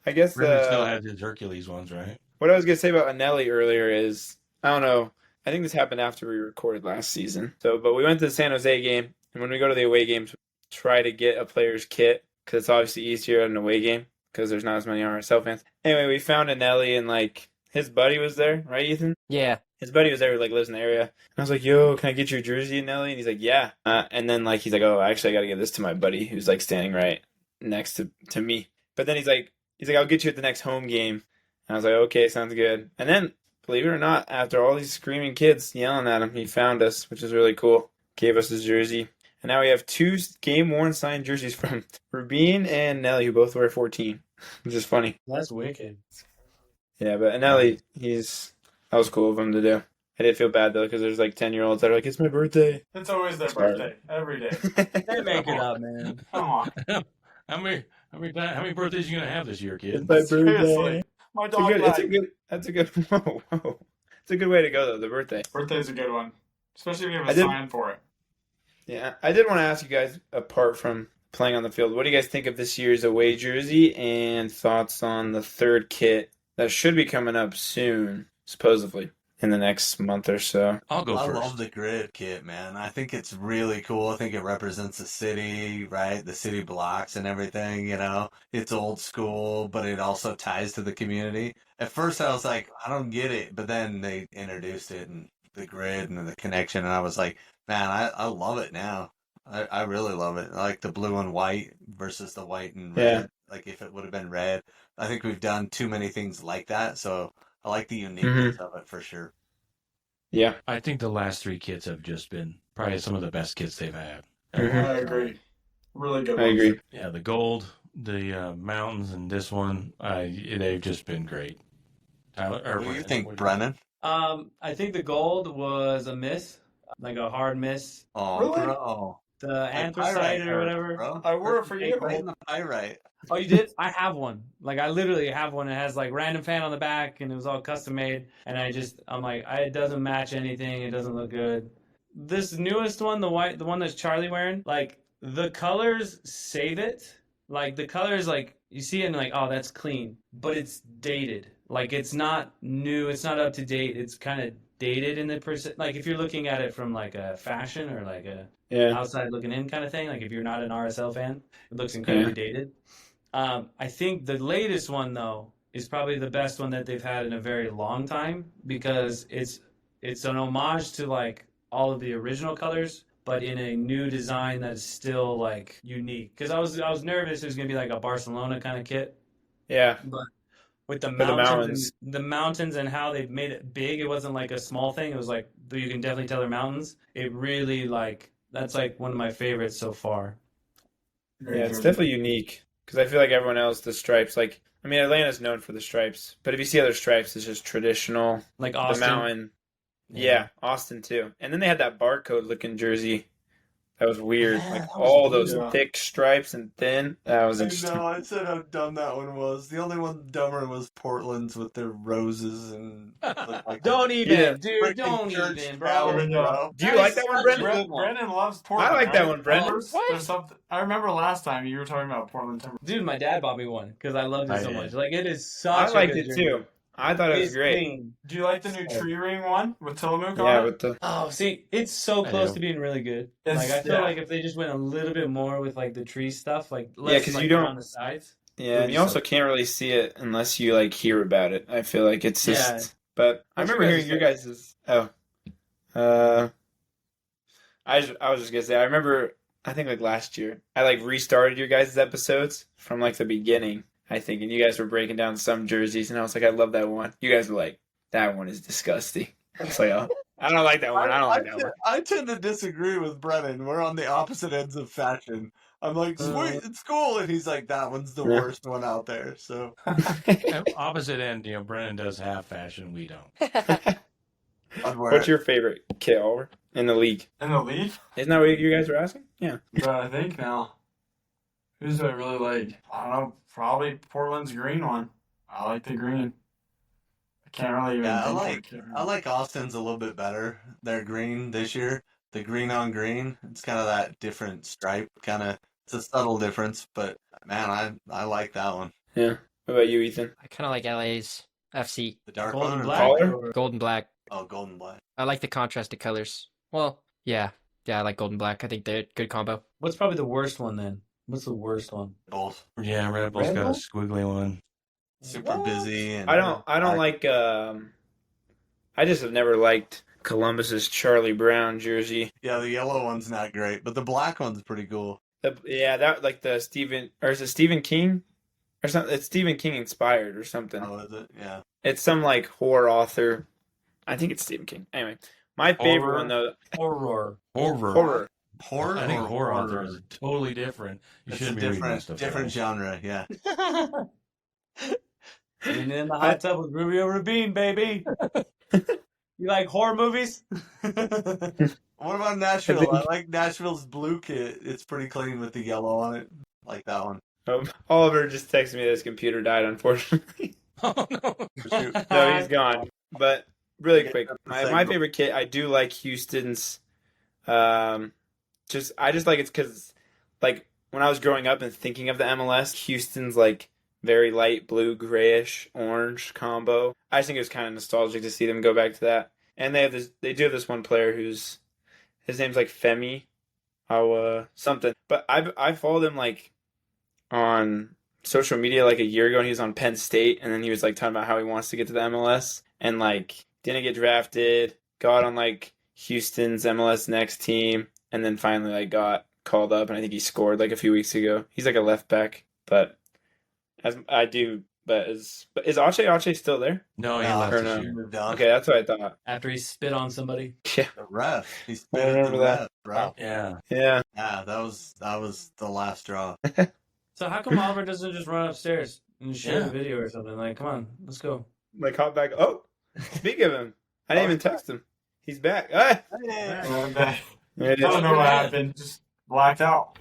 I guess Brendan still has his Hercules ones, right? what I was gonna say about Anelli earlier is I don't know. I think this happened after we recorded last season. But we went to the San Jose game, and when we go to the away games, we try to get a player's kit because it's obviously easier at an away game because there's not as many RSL fans. Anyway, we found Anelli and like his buddy was there, right, Ethan? Yeah. His buddy was there who like lives in the area. And I was like, yo, can I get your jersey, Nelly? And he's like, yeah. And then like he's like, oh, actually I gotta give this to my buddy who's like standing right next to me. But then he's like, I'll get you at the next home game. And I was like, okay, sounds good. And then, believe it or not, after all these screaming kids yelling at him, he found us, which is really cool. Gave us his jersey. And now we have 2 game-worn signed jerseys from Rubin and Nelly, who both wear 14, which is funny. That's wicked. Yeah, but Nelly, that was cool of him to do. I did feel bad though because there's like 10-year-olds that are like, it's my birthday. It's always their Sorry. birthday. Every day. They make it up, man. Come on. How many birthdays you gonna have this year, kid? It's my Seriously. birthday. My It's a dog good. died. That's a good. Whoa. It's a good way to go though. The birthday. Birthday's a good one. Especially if you have I a did- sign for it. Yeah, I did want to ask you guys, apart from playing on the field, what do you guys think of this year's away jersey and thoughts on the third kit that should be coming up soon, supposedly in the next month or so? I'll go I first. love the grid kit, man. I think it's really cool. I think it represents the city, right? The city blocks and everything, you know. It's old school, but it also ties to the community. At first I was like, I don't get it, but then they introduced it and the grid and the connection, and I was like, man, I love it now. I really love it. I like the blue and white versus the white and red. Yeah. Like if it would have been red. I think we've done too many things like that, so I like the uniqueness of it for sure. Yeah. I think the last 3 kits have just been probably some of the best kits they've had. Mhm. I agree. Really good I ones. agree. Yeah, the gold, the mountains, and this one, they've just been great. Tyler, or What do you Brennan, think, what Brennan? I think the gold was a miss, like a hard miss. Oh, Really? bro. The Like anthracite pyrite, or whatever. Bro. I wore it for you. Right in the pyrite. Oh, you did? I have one. Like I literally have one. It has like random fan on the back, and it was all custom made. And I'm like, it doesn't match anything. It doesn't look good. This newest one, the white, the one that's Charlie wearing, like the colors save it. Like the colors, like you see it and like, oh, that's clean, but it's dated. Like it's not new. It's not up to date. It's kind of dated in the person. Like if you're looking at it from like a fashion or like a Yeah. outside looking in kind of thing. Like if you're not an RSL fan, it looks incredibly dated. I think the latest one though is probably the best one that they've had in a very long time because it's an homage to like all of the original colors, but in a new design that is still like unique. Because I was nervous it was gonna be like a Barcelona kind of kit, Yeah. but with the For the mountains, mountains. the mountains and how they've made it big, it wasn't like a small thing. It was like you can definitely tell they're mountains. It really like that's like one of my favorites so far. Yeah, it's definitely unique because I feel like everyone else, the stripes, like, I mean, Atlanta's known for the stripes, but if you see other stripes, it's just traditional. Like The Austin. mountain. Yeah, Austin too. And then they had that barcode looking jersey That was weird. Yeah, Like that was all those weird. thick stripes and thin. That was I interesting. know, I said how dumb that one was. The only one dumber was Portland's with their roses and like Don't even, Yeah. dude. freaking Don't church even, bro. towers, bro. Do you like that one, Brendan? Brendan loves Portland. I like that right? one, Brendan. There's something. I remember last time you were talking about Portland Timber. Dude, my dad bought me one because I loved it I so did. much. Like, it is such I a liked good it jersey. too. I thought it was It's great. clean. Do you like the new tree ring one with Tillamook on Yeah, it? with the Oh, see, it's so I close do. to being really good. It's- Like, I feel yeah. like if they just went a little bit more with like the tree stuff, like Yeah, less 'cause like, you don't- on the sides. yeah, and you also can't really see it unless you like hear about it. I feel like it's just. Yeah. But I What's remember your hearing your guys' guys's. I was just gonna say I remember. I think like last year I like restarted your guys' episodes from like the beginning. I think, and you guys were breaking down some jerseys, and I was like, I love that one. You guys were like, that one is disgusting. It's like, oh, I don't like that one. I don't like that one. I tend to disagree with Brennan. We're on the opposite ends of fashion. I'm like, sweet, it's cool, and he's like, that one's the Yeah. worst one out there. So Opposite end, Brennan does half fashion. We don't. I'd wear What's it. your favorite kit, Oliver, in the league? In the league? Isn't that what you guys were asking? Yeah. But I think now. Who's do I really like? I don't know. Probably Portland's green one. I like the green. I can't really even. Yeah, think I like Austin's a little bit better. Their green this year, the green on green. It's kind of that different stripe, kind of. It's a subtle difference, but man, I like that one. Yeah. What about you, Ethan? I kind of like LA's FC. The dark Golden one or black. Collar? Or- Golden black. oh, golden black. I like the contrasted colors. Well, yeah. Yeah, I like golden black. I think they're a good combo. What's probably the worst one then? What's the worst one? Both Yeah, Red Bull's Red got a Bull? squiggly one. super busy. And I don't like. I just have never liked Columbus's Charlie Brown jersey. Yeah, the yellow one's not great, but the black one's pretty cool. Yeah, that like the Stephen or is it Stephen King or something? It's Stephen King inspired or something. Oh, is it? Yeah. It's some like horror author. I think it's Stephen King. Anyway, my favorite Horror. one though. Horror. Horror. Horror. I think or horror author is totally different. You It's a shouldn't be reading that different stuff. different genre. Yeah. Being in the hot tub with Rubio Rubin, baby. You like horror movies? What about Nashville? I like Nashville's blue kit. It's pretty clean with the yellow on it. Like that one. Oliver just texted me that his computer died. Unfortunately, Oh no! Shoot. no, he's gone. But really quick, that's the my segment. favorite kit. I do like Houston's. I just like it's because like when I was growing up and thinking of the MLS, Houston's like very light blue, grayish, orange combo. I just think it was kind of nostalgic to see them go back to that. And they do have this one player who's his name's like Femi, something. But I followed him like on social media like a year ago, and he was on Penn State, and then he was like talking about how he wants to get to the MLS, and like didn't get drafted, got on like Houston's MLS next team, and then finally like got called up, and I think he scored like a few weeks ago. He's like a left back, but is Ache still there? No, he No, left or this no. year. Moved on. Okay, that's what I thought. After he spit on somebody. Yeah, The ref. He I spit at remember the that. ref, bro. Yeah. yeah. Yeah, that was the last straw. So how come Oliver doesn't just run upstairs and share Yeah. a video or something? Like, come on, let's go. Like hop back. Oh, speak of him, I didn't even text him. He's back. Ah! I There it don't is. know what happened. Just blacked out.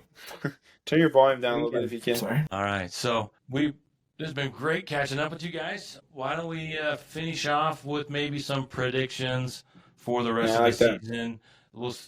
Turn your volume down a little bit if you can. Sorry. All right. So this has been great catching up with you guys. Why don't we finish off with maybe some predictions for the rest Yeah, I of the like that. season?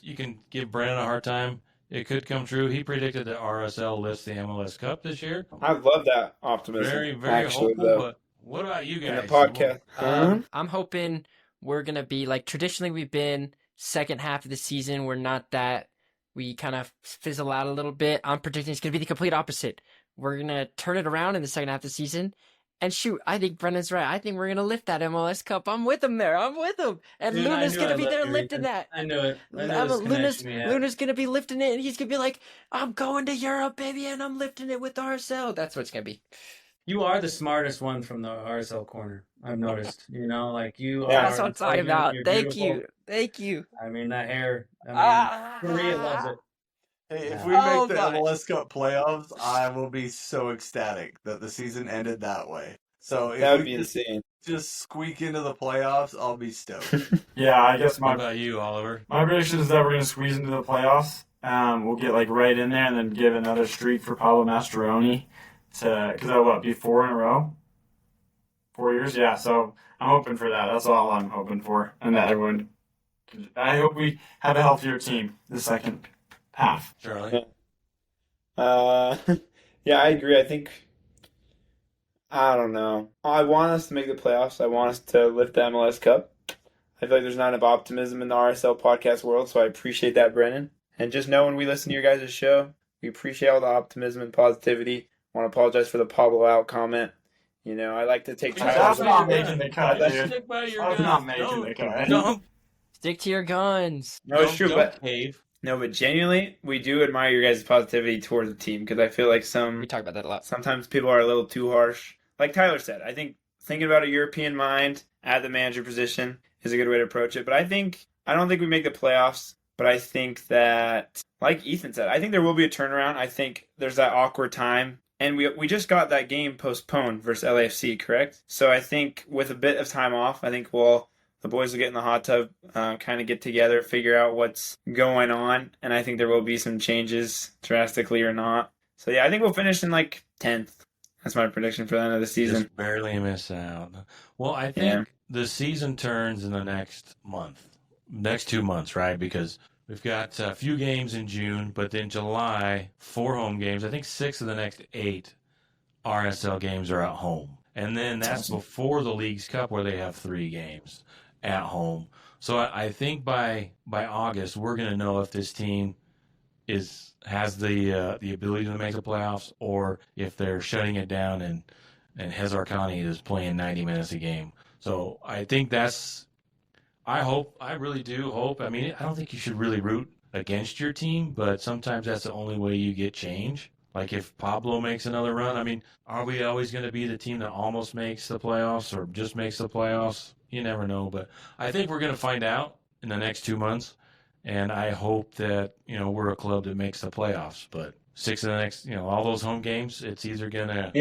You can give Brandon a hard time. It could come true. He predicted that RSL lifts the MLS Cup this year. I love that optimism. Very, very actually, hopeful. though. But what about you In the guys? podcast. I'm hoping we're going to be like traditionally we've been second half of the season. We're not that. We kind of fizzle out a little bit. I'm predicting it's going to be the complete opposite. We're going to turn it around in the second half of the season. And shoot, I think Brendan's right. I think we're going to lift that MLS Cup. I'm with him there. I'm with him. And Dude, I Luna's knew going I to be loved there you, lifting Ethan. that. I knew it. I knew this connection we had. Luna's going to be lifting it, and he's going to be like, I'm going to Europe, baby, and I'm lifting it with RSL. That's what it's going to be. You are the smartest one from the RSL corner. I've noticed. You know, like you Yeah. are. That's what I'm talking intelligent, about. you're Thank beautiful. you. Thank you. I mean, that hair. I mean, Ah. Korea loves it. Hey, if Yeah. we Oh make the my. MLS Cup playoffs, I will be so ecstatic that the season ended that way. So if That would we be insane. just squeak into the playoffs, I'll be stoked. Yeah, I guess What my about you, Oliver? prediction is that we're gonna squeeze into the playoffs, we'll get like right in there and then give another streak for Pablo Mastroeni because that'll be 4 in a row, 4 years. Yeah, so I'm hoping for that. That's all I'm hoping for, and that everyone. I hope we have a healthier team the second half. Charlie. Yeah, I agree. I don't know. I want us to make the playoffs. I want us to lift the MLS Cup. I feel like there's not enough optimism in the RSL podcast world, so I appreciate that, Brennan. And just know when we listen to your guys' show, we appreciate all the optimism and positivity. I want to apologize for the Pablo out comment. You know, I like to take That's Tyler's not making the cut, dude. Stick by your That's guns. not making the cut. Don't, Stick to your guns. No, it's true, don't but cave. no, but genuinely, we do admire your guys' positivity towards the team because I feel like We talk about that a lot. sometimes people are a little too harsh. Like Tyler said, I think thinking about a European mind at the manager position is a good way to approach it. But I don't think we make the playoffs. But I think that, like Ethan said, I think there will be a turnaround. I think there's that awkward time. And we just got that game postponed versus LAFC, correct? So I think with a bit of time off, I think the boys will get in the hot tub, kind of get together, figure out what's going on. And I think there will be some changes, drastically or not. So yeah, I think we'll finish in like 10th. That's my prediction for the end of the season. Just barely miss out. Well, I think the season turns in the next 2 months, right? Because we've got a few games in June, but then July, 4 home games. I think 6 of the next 8 RSL games are at home. And then that's before the League's Cup where they have 3 games at home. So I think by August, we're going to know if this team has the ability to make the playoffs, or if they're shutting it down and Hezarkhani is playing 90 minutes a game. So I think I really do hope. I mean, I don't think you should really root against your team, but sometimes that's the only way you get change. Like if Pablo makes another run, I mean, are we always going to be the team that almost makes the playoffs or just makes the playoffs? You never know, but I think we're going to find out in the next 2 months. And I hope that, we're a club that makes the playoffs. But 6 of the next, all those home games, it's either gonna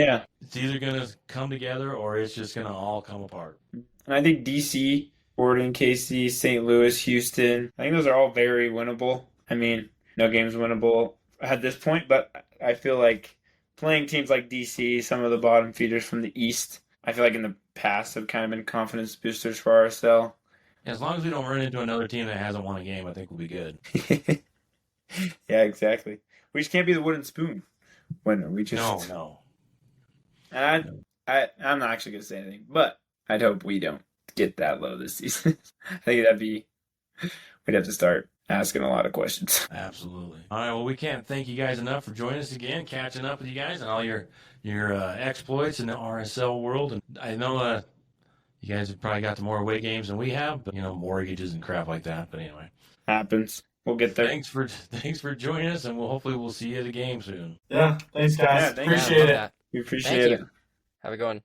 come together or it's just gonna all come apart. And I think DC, Gordon, KC, St. Louis, Houston, I think those are all very winnable. I mean, no game's winnable at this point, but I feel like playing teams like DC, some of the bottom feeders from the East, I feel like in the past have kind of been confidence boosters for RSL. As long as we don't run into another team that hasn't won a game, I think we'll be good. Yeah, exactly. We just can't be the wooden spoon winner. We just No. I'm not actually gonna say anything, but I'd hope we don't get that low this season. I think we'd have to start asking a lot of questions. Absolutely. All right. Well, we can't thank you guys enough for joining us again, catching up with you guys and all your exploits in the RSL world. And I know you guys have probably got to more away games than we have, but mortgages and crap like that. But anyway, Happens. We'll get there. thanks for joining us, and hopefully we'll see you at the game soon. Yeah, thanks, guys. Yeah, thanks. Appreciate it. That. We appreciate it. Have a good one.